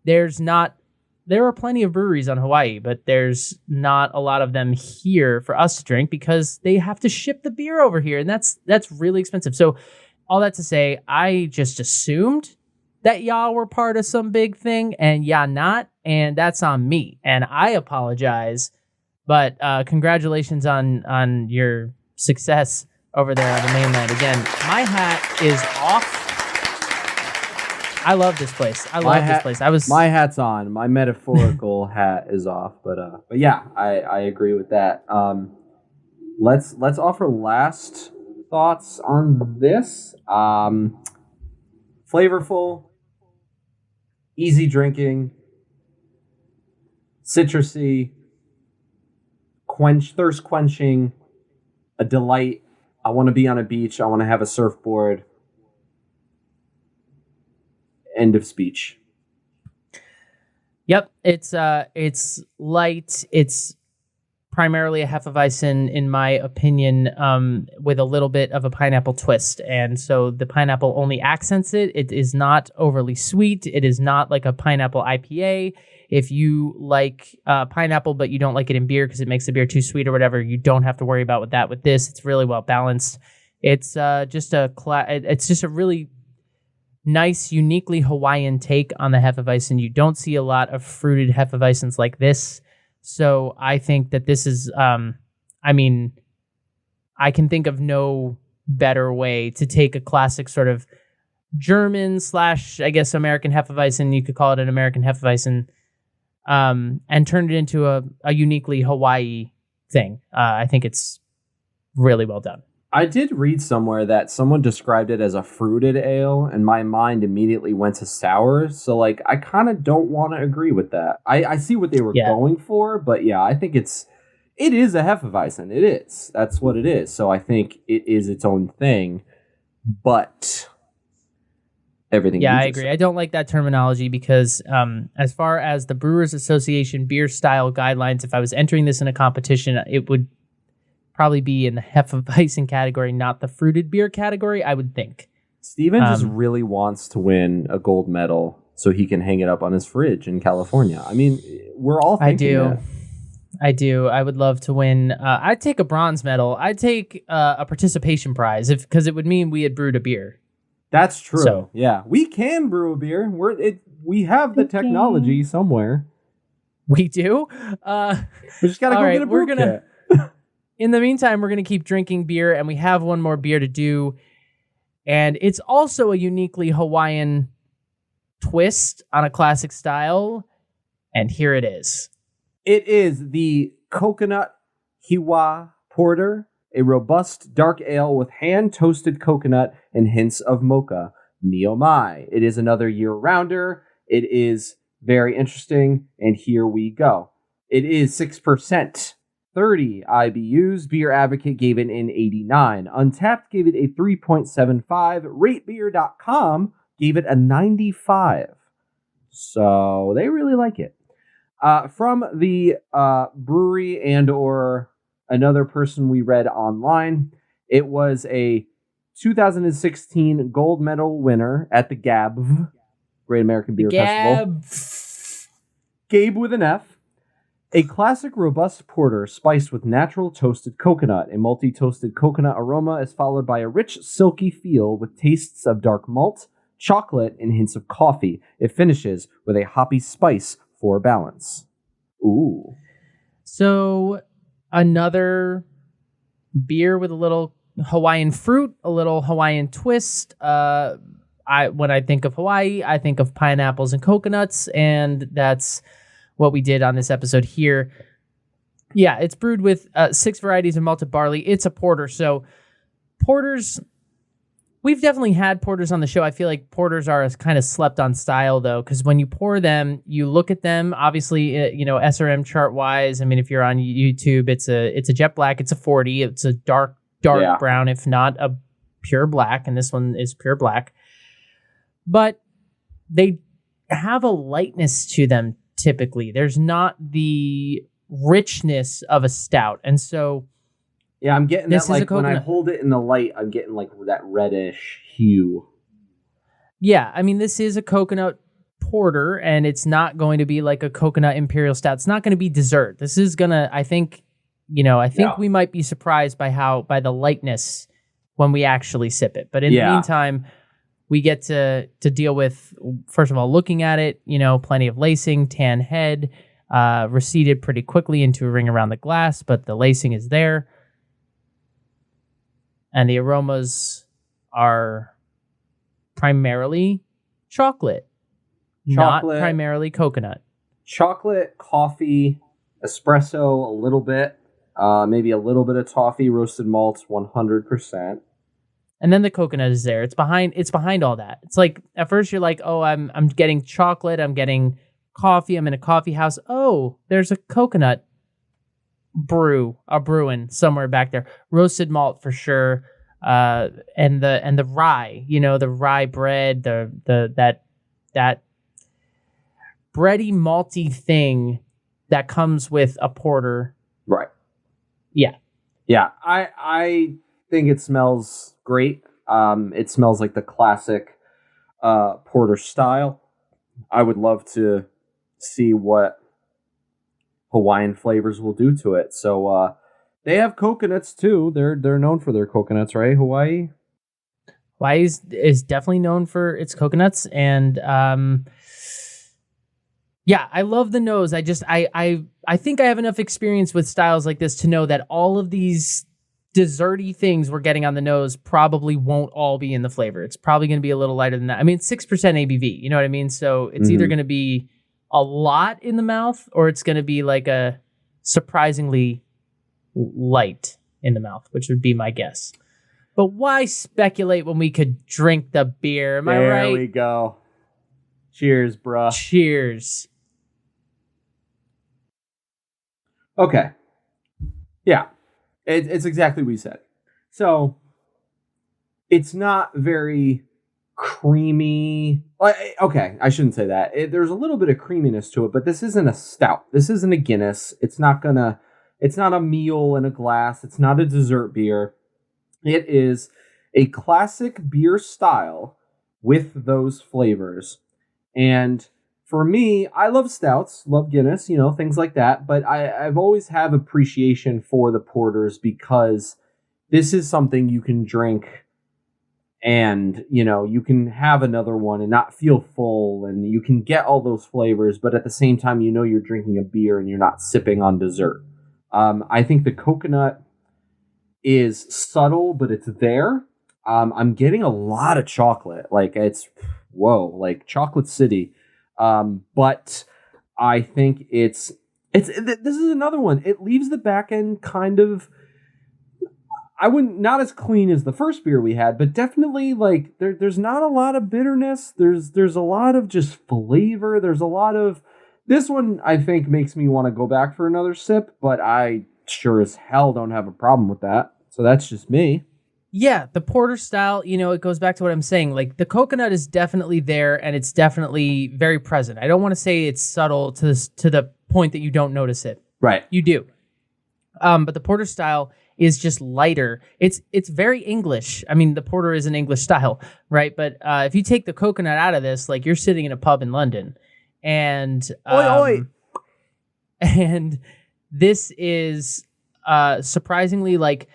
there are plenty of breweries on Hawaii, but there's not a lot of them here for us to drink because they have to ship the beer over here, and that's really expensive. So all that to say, I just assumed that y'all were part of some big thing, and y'all not, and that's on me, and I apologize. But congratulations on your success over there on the mainland. Again, my hat is off. I love this place. My hat's on. My metaphorical hat is off. But yeah, I agree with that. Let's offer last thoughts on this. Flavorful, easy drinking, citrusy, thirst quenching, a delight. I want to be on a beach. I want to have a surfboard. End of speech. Yep, it's light. It's primarily a Hefeweizen, in my opinion, with a little bit of a pineapple twist, and so the pineapple only accents it. It is not overly sweet. It is not like a pineapple IPA. If you like pineapple, but you don't like it in beer because it makes the beer too sweet or whatever, you don't have to worry about that with this. It's really well balanced. It's just a really nice, uniquely Hawaiian take on the Hefeweizen. You don't see a lot of fruited Hefeweizens like this. So I think that this is, I can think of no better way to take a classic sort of German / I guess American Hefeweizen, you could call it an American Hefeweizen, and turn it into a uniquely Hawaii thing. I think it's really well done. I did read somewhere that someone described it as a fruited ale, and my mind immediately went to sour. So, like, I kind of don't want to agree with that. I see what they were going for, but yeah, I think it is a Hefeweizen. It is. That's what it is. So I think it is its own thing, but everything. Yeah, I agree. I don't like that terminology because as far as the Brewers Association beer style guidelines, if I was entering this in a competition, it would probably be in the Hefeweizen category, not the fruited beer category, I would think. Steven just really wants to win a gold medal so he can hang it up on his fridge in California. I mean, we're all thinking that. I do. I would love to win. I'd take a bronze medal. I'd take a participation prize because it would mean we had brewed a beer. That's true. So, yeah, we can brew a beer. We have the technology somewhere. We do. We just gotta go get a brew kit. In the meantime, we're gonna keep drinking beer, and we have one more beer to do, and it's also a uniquely Hawaiian twist on a classic style. And here it is. It is the Coconut Hiwa Porter, a robust dark ale with hand-toasted coconut and hints of mocha. Neo Mai. It is another year-rounder. It is very interesting, and here we go. It is 6%, 30 IBUs. Beer Advocate gave it an 89. Untapped gave it a 3.75. RateBeer.com gave it a 95. So they really like it. From the brewery and or another person we read online, it was a 2016 gold medal winner at the Gabe, Great American Beer Festival. Gabe with an F. A classic robust porter spiced with natural toasted coconut. A malty toasted coconut aroma is followed by a rich, silky feel with tastes of dark malt, chocolate, and hints of coffee. It finishes with a hoppy spice for balance. Ooh. So another beer with a little Hawaiian fruit, a little Hawaiian twist. When I think of Hawaii, I think of pineapples and coconuts, and that's what we did on this episode here. Yeah, it's brewed with 6 varieties of malted barley. It's a porter. So porters, we've definitely had porters on the show. I feel like porters are a kind of slept on style, though, because when you pour them, you look at them, obviously, SRM chart wise. I mean, if you're on YouTube, it's a jet black. It's a 40. It's a dark brown, if not a pure black. And this one is pure black. But they have a lightness to them. Typically, there's not the richness of a stout, and so yeah, I'm getting that. Like when I hold it in the light, I'm getting like that reddish hue. Yeah, I mean, this is a coconut porter, and it's not going to be like a coconut imperial stout. It's not going to be dessert. This is gonna, I think we might be surprised by the lightness when we actually sip it. But in the meantime, we get to deal with, first of all, looking at it, plenty of lacing, tan head, receded pretty quickly into a ring around the glass, but the lacing is there. And the aromas are primarily chocolate, not primarily coconut. Chocolate, coffee, espresso, a little bit, maybe a little bit of toffee, roasted malts, 100%. And then the coconut is there. It's behind all that. It's like at first you're like, oh, I'm getting chocolate, I'm getting coffee, I'm in a coffee house. Oh, there's a coconut brewing somewhere back there. Roasted malt for sure. And the rye, the rye bread, that bready malty thing that comes with a porter. Right. Yeah. Yeah. I think it smells great. It smells like the classic porter style. I would love to see what Hawaiian flavors will do to it. So they have coconuts too. They're known for their coconuts, right? Hawaii is definitely known for its coconuts, and I love the nose. I think I have enough experience with styles like this to know that all of these desserty things we're getting on the nose probably won't all be in the flavor. It's probably going to be a little lighter than that. I mean, it's 6% ABV, you know what I mean? So it's either going to be a lot in the mouth or it's going to be like a surprisingly light in the mouth, which would be my guess. But why speculate when we could drink the beer? Am I right? There we go. Cheers, bruh. Cheers. Okay. Yeah. It's exactly what you said. So, it's not very creamy. Okay, I shouldn't say that. There's a little bit of creaminess to it, but this isn't a stout. This isn't a Guinness. It's not a meal in a glass. It's not a dessert beer. It is a classic beer style with those flavors. And for me, I love stouts, love Guinness, things like that. But I've always have appreciation for the porters because this is something you can drink and, you can have another one and not feel full, and you can get all those flavors, but at the same time, you're drinking a beer and you're not sipping on dessert. I think the coconut is subtle, but it's there. I'm getting a lot of chocolate. Like like Chocolate City. But I think this is another one. It leaves the back end kind of, not as clean as the first beer we had, but definitely like there's not a lot of bitterness. There's a lot of just flavor. There's a lot of, this one I think makes me want to go back for another sip, but I sure as hell don't have a problem with that. So that's just me. Yeah, the porter style, it goes back to what I'm saying. Like, the coconut is definitely there, and it's definitely very present. I don't want to say it's subtle to the point that you don't notice it. Right. You do. But the porter style is just lighter. It's very English. I mean, the porter is an English style, right? But if you take the coconut out of this, like, you're sitting in a pub in London, and oi. And this is surprisingly, like,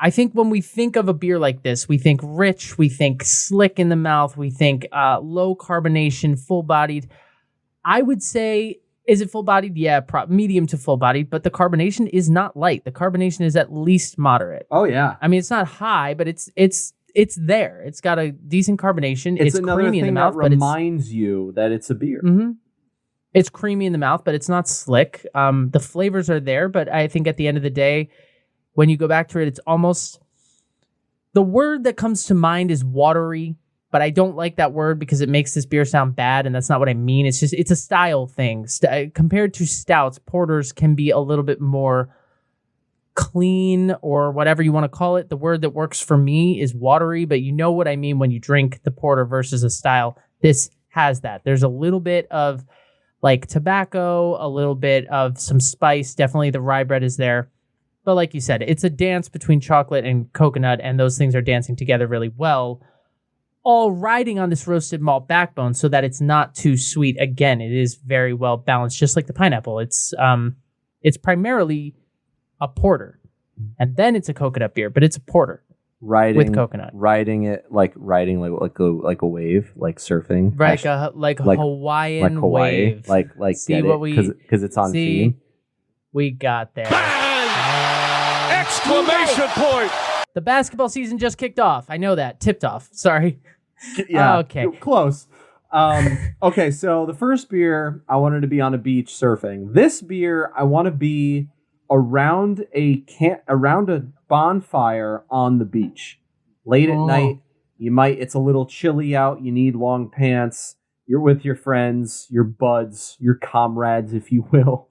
I think when we think of a beer like this, we think rich, we think slick in the mouth, we think low carbonation, full-bodied. I would say, is it full-bodied? Yeah, medium to full-bodied, but the carbonation is not light. The carbonation is at least moderate. Oh, yeah. I mean, it's not high, but it's there. It's got a decent carbonation. It's another creamy thing in the mouth, that reminds you that it's a beer. Mm-hmm. It's creamy in the mouth, but it's not slick. The flavors are there, but I think at the end of the day, when you go back to it, it's almost, the word that comes to mind is watery, but I don't like that word because it makes this beer sound bad, and that's not what I mean. It's just, it's a style thing. Compared to stouts, porters can be a little bit more clean, or whatever you want to call it. The word that works for me is watery, but you know what I mean when you drink the porter versus a style. This has that. There's a little bit of like tobacco, a little bit of some spice. Definitely the rye bread is there. But like you said, it's a dance between chocolate and coconut, and those things are dancing together really well, all riding on this roasted malt backbone so that it's not too sweet. Again, it is very well balanced, just like the pineapple. It's primarily a porter, and then it's a coconut beer, but it's a porter with coconut. Riding like a wave, like surfing, like a Hawaiian wave. Like see what we, because it's on theme. We got there. Exclamation point! The basketball season just kicked off. I know that. Tipped off. Sorry. Yeah. Okay. Close. Okay, so the first beer, I wanted to be on a beach surfing. This beer, I want to be around a bonfire on the beach. Late at night, it's a little chilly out. You need long pants. You're with your friends, your buds, your comrades, if you will.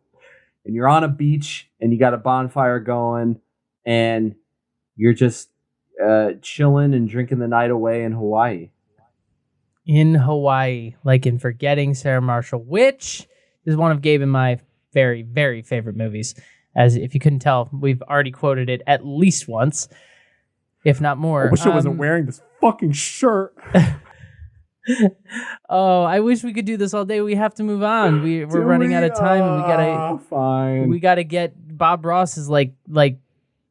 And you're on a beach and you got a bonfire going and you're just chilling and drinking the night away in Hawaii. In Hawaii, like in Forgetting Sarah Marshall, which is one of Gabe and my very, very favorite movies. As if you couldn't tell, we've already quoted it at least once, if not more. I wish I wasn't wearing this fucking shirt. Oh, I wish we could do this all day. We have to move on. We're running out of time, and we gotta get Bob Ross is like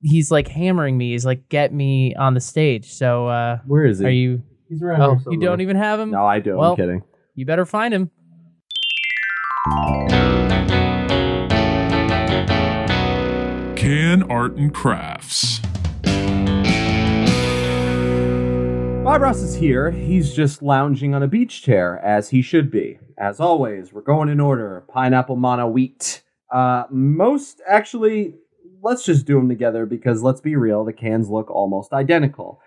he's like hammering me. He's like, get me on the stage. So where is he? Are you? He's around here somewhere. You don't even have him? No, I do. Well, I'm kidding. You better find him. Can Art and Crafts. Bob Ross is here. He's just lounging on a beach chair, as he should be. As always, we're going in order. Pineapple Mono Wheat. let's just do them together because let's be real, the cans look almost identical.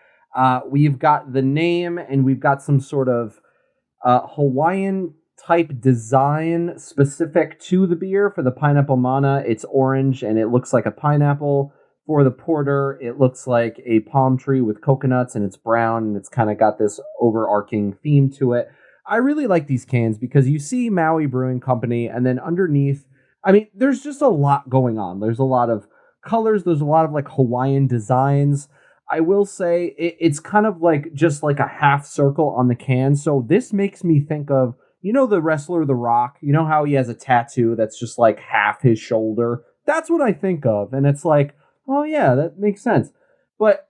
We've got the name and we've got some sort of Hawaiian type design specific to the beer. For the pineapple mana, it's orange and it looks like a pineapple. For the porter, it looks like a palm tree with coconuts and it's brown and it's kind of got this overarching theme to it. I really like these cans because you see Maui Brewing Company and then underneath, I mean, there's just a lot going on. There's a lot of colors. There's a lot of like Hawaiian designs. I will say it's kind of like just like a half circle on the can. So this makes me think of, you know, the wrestler The Rock. You know how he has a tattoo that's just like half his shoulder? That's what I think of. And it's like, oh, yeah, that makes sense. But,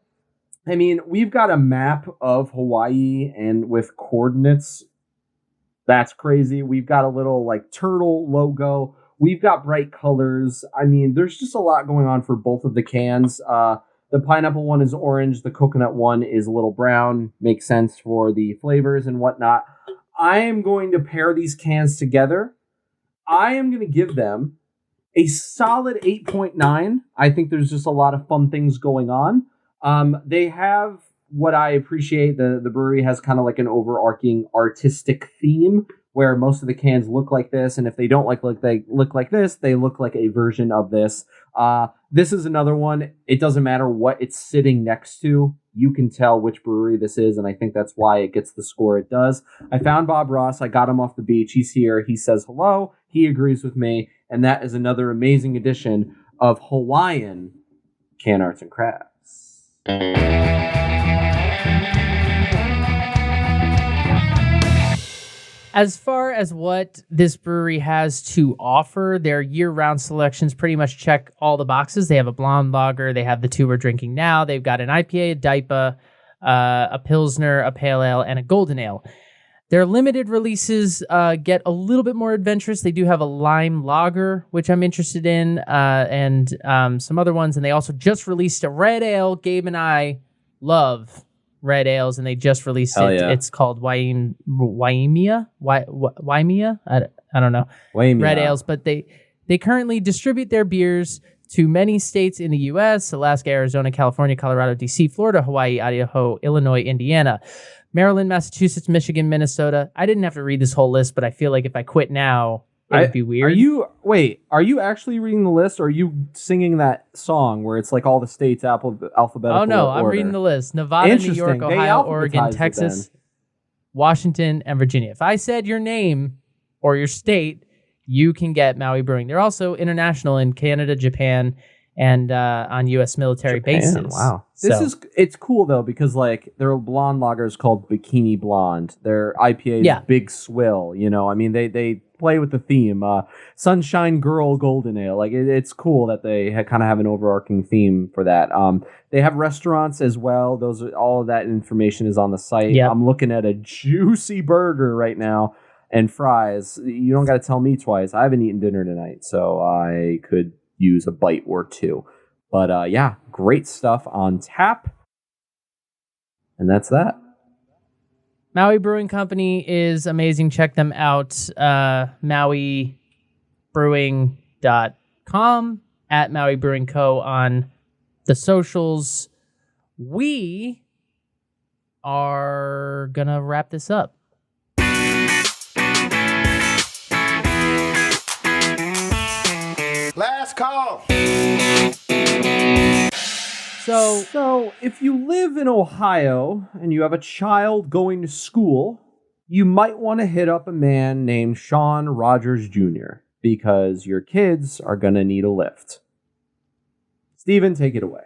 I mean, we've got a map of Hawaii and with coordinates. That's crazy. We've got a little, like, turtle logo. We've got bright colors. I mean, there's just a lot going on for both of the cans. The pineapple one is orange. The coconut one is a little brown. Makes sense for the flavors and whatnot. I am going to pair these cans together. I am going to give them a solid 8.9. I think there's just a lot of fun things going on. They have what I appreciate. The brewery has kind of like an overarching artistic theme where most of the cans look like this. And if they don't they look like this, they look like a version of this. This is another one. It doesn't matter what it's sitting next to. You can tell which brewery this is. And I think that's why it gets the score it does. I found Bob Ross. I got him off the beach. He's here. He says hello. He agrees with me. And that is another amazing edition of Hawaiian Can Arts and Crafts. As far as what this brewery has to offer, their year-round selections pretty much check all the boxes. They have a blonde lager. They have the two we're drinking now. They've got an IPA, a DIPA, a Pilsner, a Pale Ale, and a Golden Ale. Their limited releases get a little bit more adventurous. They do have a lime lager, which I'm interested in, and some other ones. And they also just released a red ale. Gabe and I love red ales, and they just released it. Yeah. It's called Waimea? Waimea? I don't know. Waimea. Red ales, but they currently distribute their beers to many states in the U.S., Alaska, Arizona, California, Colorado, D.C., Florida, Hawaii, Idaho, Illinois, Indiana, Maryland, Massachusetts, Michigan, Minnesota. I didn't have to read this whole list, but I feel like if I quit now, it would be weird. Are you actually reading the list, or are you singing that song where it's like all the states alphabetical Oh, no, order? I'm reading the list. Nevada, New York, Ohio, Oregon, Texas, Washington, and Virginia. If I said your name or your state, you can get Maui Brewing. They're also international in Canada, Japan, and on U.S. military bases. Wow. It's cool, though, because like their blonde lager is called Bikini Blonde. Their IPA is Big Swill. You know, I mean, they play with the theme. Sunshine Girl Golden Ale. Like, it's cool that they kind of have an overarching theme for that. They have restaurants as well. All of that information is on the site. Yep. I'm looking at a juicy burger right now and fries. You don't got to tell me twice. I haven't eaten dinner tonight, so I could use a bite or two. But yeah, great stuff on tap. And that's that. Maui Brewing Company is amazing. Check them out. MauiBrewing.com, at Maui Brewing Co. on the socials. We are going to wrap this up. Last call. So if you live in Ohio and you have a child going to school, you might want to hit up a man named Sean Rogers Jr. because your kids are going to need a lift. Steven, take it away.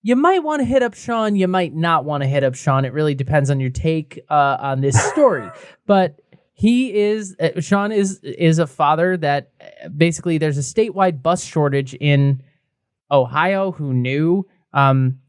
You might want to hit up Sean. You might not want to hit up Sean. It really depends on your take on this story. But Sean is a father that basically there's a statewide bus shortage in Ohio. Who knew?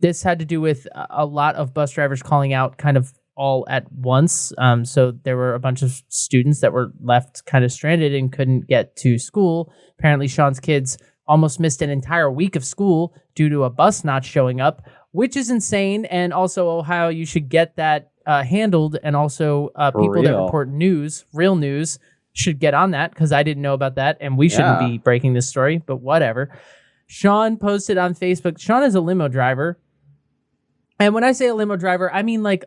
This had to do with a lot of bus drivers calling out kind of all at once. So there were a bunch of students that were left kind of stranded and couldn't get to school. Apparently Sean's kids almost missed an entire week of school due to a bus not showing up, which is insane. And also, Ohio, you should get that handled. And also people that report real news, should get on that, because I didn't know about that, and we shouldn't be breaking this story, but whatever. Sean posted on Facebook. Sean is a limo driver. And when I say a limo driver, I mean like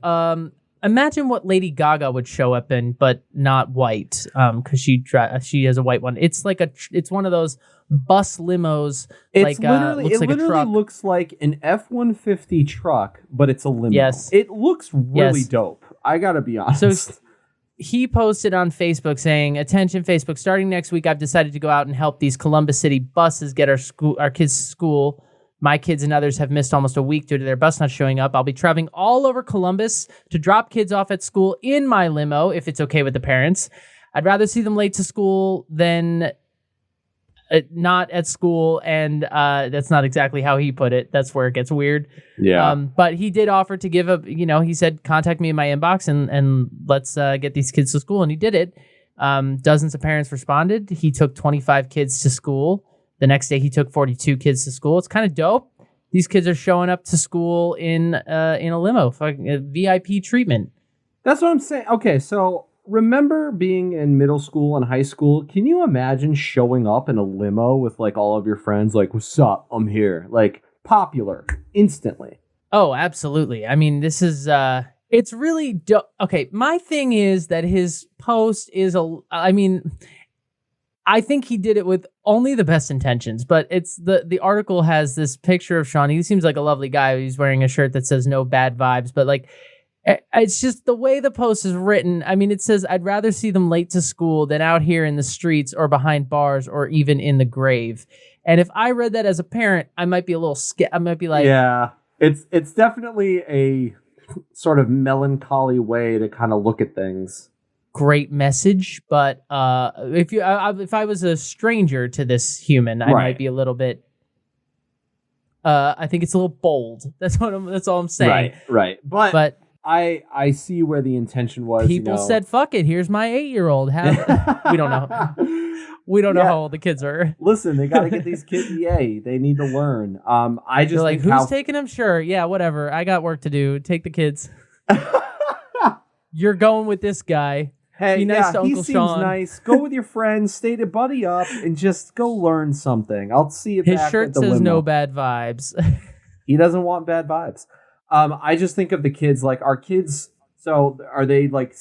imagine what Lady Gaga would show up in, but not white, because she has a white one. It's like it's one of those bus limos. It's looks like a truck. looks like an F-150 truck, but it's a limo. Yes, it looks really dope. I gotta be honest. So he posted on Facebook saying, "Attention, Facebook! Starting next week, I've decided to go out and help these Columbus City buses get our kids to school. My kids and others have missed almost a week due to their bus not showing up. I'll be traveling all over Columbus to drop kids off at school in my limo, if it's okay with the parents. I'd rather see them late to school than not at school." And that's not exactly how he put it. That's where it gets weird. Yeah. But he did offer to give he said, contact me in my inbox and let's get these kids to school. And he did it. Dozens of parents responded. He took 25 kids to school. The next day, he took 42 kids to school. It's kind of dope. These kids are showing up to school in a limo, VIP treatment. That's what I'm saying. Okay, so remember being in middle school and high school? Can you imagine showing up in a limo with like all of your friends? Like, what's up? I'm here. Like, popular instantly. Oh, absolutely. I mean, this is it's really dope. Okay, my thing is that his post is I think he did it with only the best intentions, but it's the article has this picture of Sean. He seems like a lovely guy. He's wearing a shirt that says no bad vibes, but like, it's just the way the post is written. I mean, it says, I'd rather see them late to school than out here in the streets or behind bars or even in the grave. And if I read that as a parent, I might be a little scared. I might be like, yeah, it's definitely a sort of melancholy way to kind of look at things. Great message, but if I was a stranger to this human, I might be a little bit. I think it's a little bold. That's all I'm saying. Right. But I see where the intention was. People said, "Fuck it, here's my 8-year-old." We don't know. We don't know how old the kids are. Listen, they got to get these kids. They need to learn. I just They're like, who's taking them? Sure, yeah, whatever. I got work to do. Take the kids. You're going with this guy. Hey, be nice to Uncle he seems Sean. nice. Go with your friends, stay to buddy up, and just go learn something. I'll see you back His shirt at the says limo. no bad vibes. He doesn't want bad vibes. I just think of the kids, like our kids. So are they like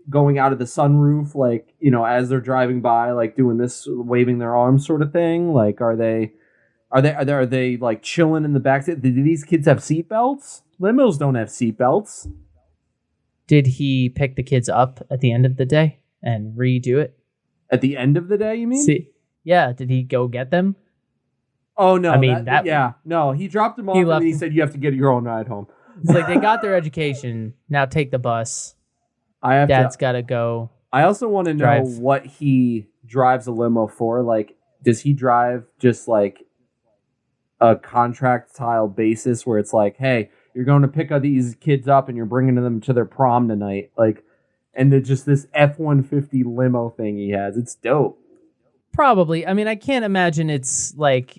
going out of the sunroof, like, as they're driving by, like doing this, waving their arms sort of thing? Like, are they like chilling in the back seat? Do these kids have seatbelts? Limos don't have seatbelts. Did he pick the kids up at the end of the day and redo it? At the end of the day, you mean? See, yeah. Did he go get them? Oh, no. I mean, No, he dropped them off and he said, you have to get your own ride home. He's like, they got their education. Now take the bus. Dad's got to go. I also want to know what he drives a limo for. Like, does he drive just like a contract style basis where it's like, hey, you're going to pick these kids up and you're bringing them to their prom tonight. Like, and then just this F-150 limo thing he has. It's dope. Probably. I mean, I can't imagine it's like,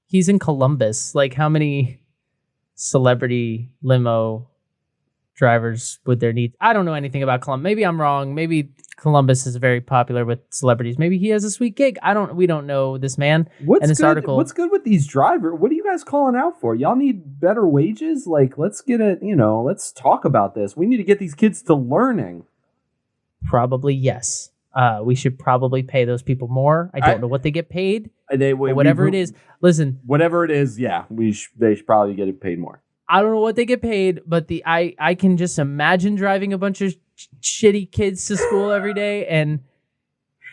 he's in Columbus. Like, how many celebrity limo drivers would there need? I don't know anything about Columbus. Maybe I'm wrong. Maybe Columbus is very popular with celebrities. Maybe he has a sweet gig. We don't know this man. What's good with these drivers? What are you guys calling out for? Y'all need better wages? Like, let's get it, let's talk about this. We need to get these kids to learning. Probably, yes. We should probably pay those people more. I don't know what they get paid. Whatever it is. Listen. Whatever it is, yeah. They should probably get paid more. I don't know what they get paid, but I can just imagine driving a bunch of shitty kids to school every day, and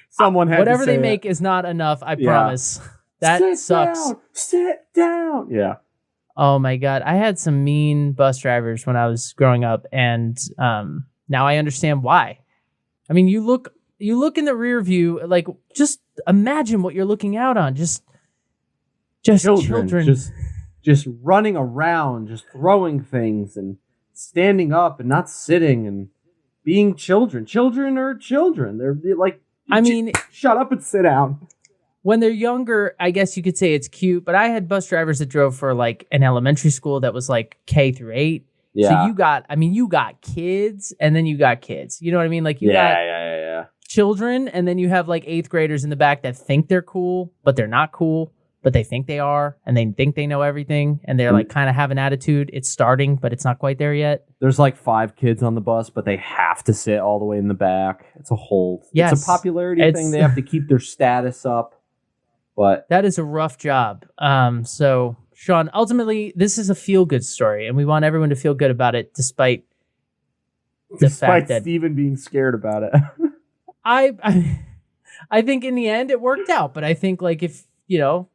someone had whatever to say they make is not enough. I promise. That sucks. Sit down. Yeah. Oh my God, I had some mean bus drivers when I was growing up, and now I understand why. I mean, you look in the rear view, like, just imagine what you're looking out on. Just children. Just running around, just throwing things and standing up and not sitting and being children. Children are children. They're like, shut up and sit down. When they're younger, I guess you could say it's cute, but I had bus drivers that drove for like an elementary school that was like K through 8. Yeah. So you got kids and then you got kids. You know what I mean? Like you got children and then you have like 8th graders in the back that think they're cool, but they're not cool. but they think they are, and they think they know everything, and they're like kind of have an attitude. It's starting, but it's not quite there yet. There's like 5 kids on the bus, but they have to sit all the way in the back. It's a whole. Yes. It's a popularity thing. They have to keep their status up. But that is a rough job. So Sean, ultimately, this is a feel-good story, and we want everyone to feel good about it, despite the fact that Steven being scared about it. I think in the end it worked out, but I think like if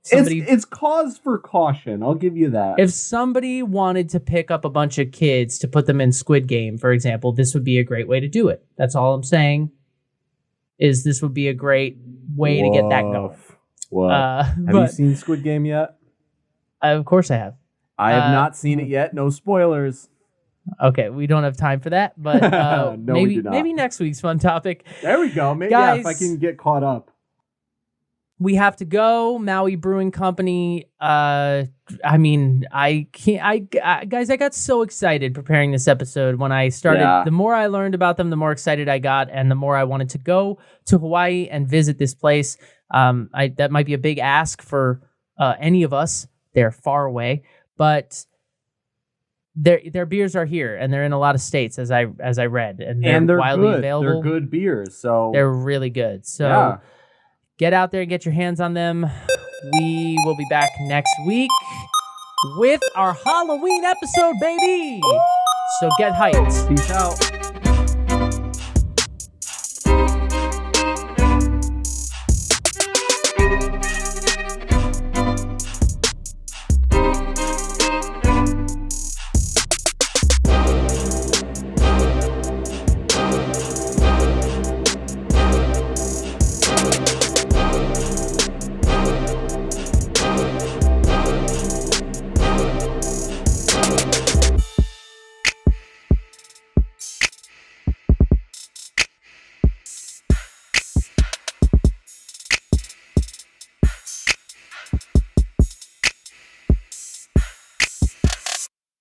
somebody, it's cause for caution. I'll give you that. If somebody wanted to pick up a bunch of kids to put them in Squid Game, for example, this would be a great way to do it. That's all I'm saying. Is this would be a great way to get that going. What? Have you seen Squid Game yet? Of course I have. I have not seen it yet. No spoilers. Okay, we don't have time for that, but No, we do not. Maybe next week's fun topip. There we go. Maybe Guys, if I can get caught up. We have to go. Maui Brewing Company. I can't. Guys, I got so excited preparing this episode when I started. Yeah. The more I learned about them, the more excited I got, and the more I wanted to go to Hawaii and visit this place. That might be a big ask for any of us. They're far away, but their beers are here, and they're in a lot of states, as I read, and they're widely good. available. They're good beers, so they're really good. So get out there and get your hands on them. We will be back next week with our Halloween episode, baby. So get hyped. Peace out.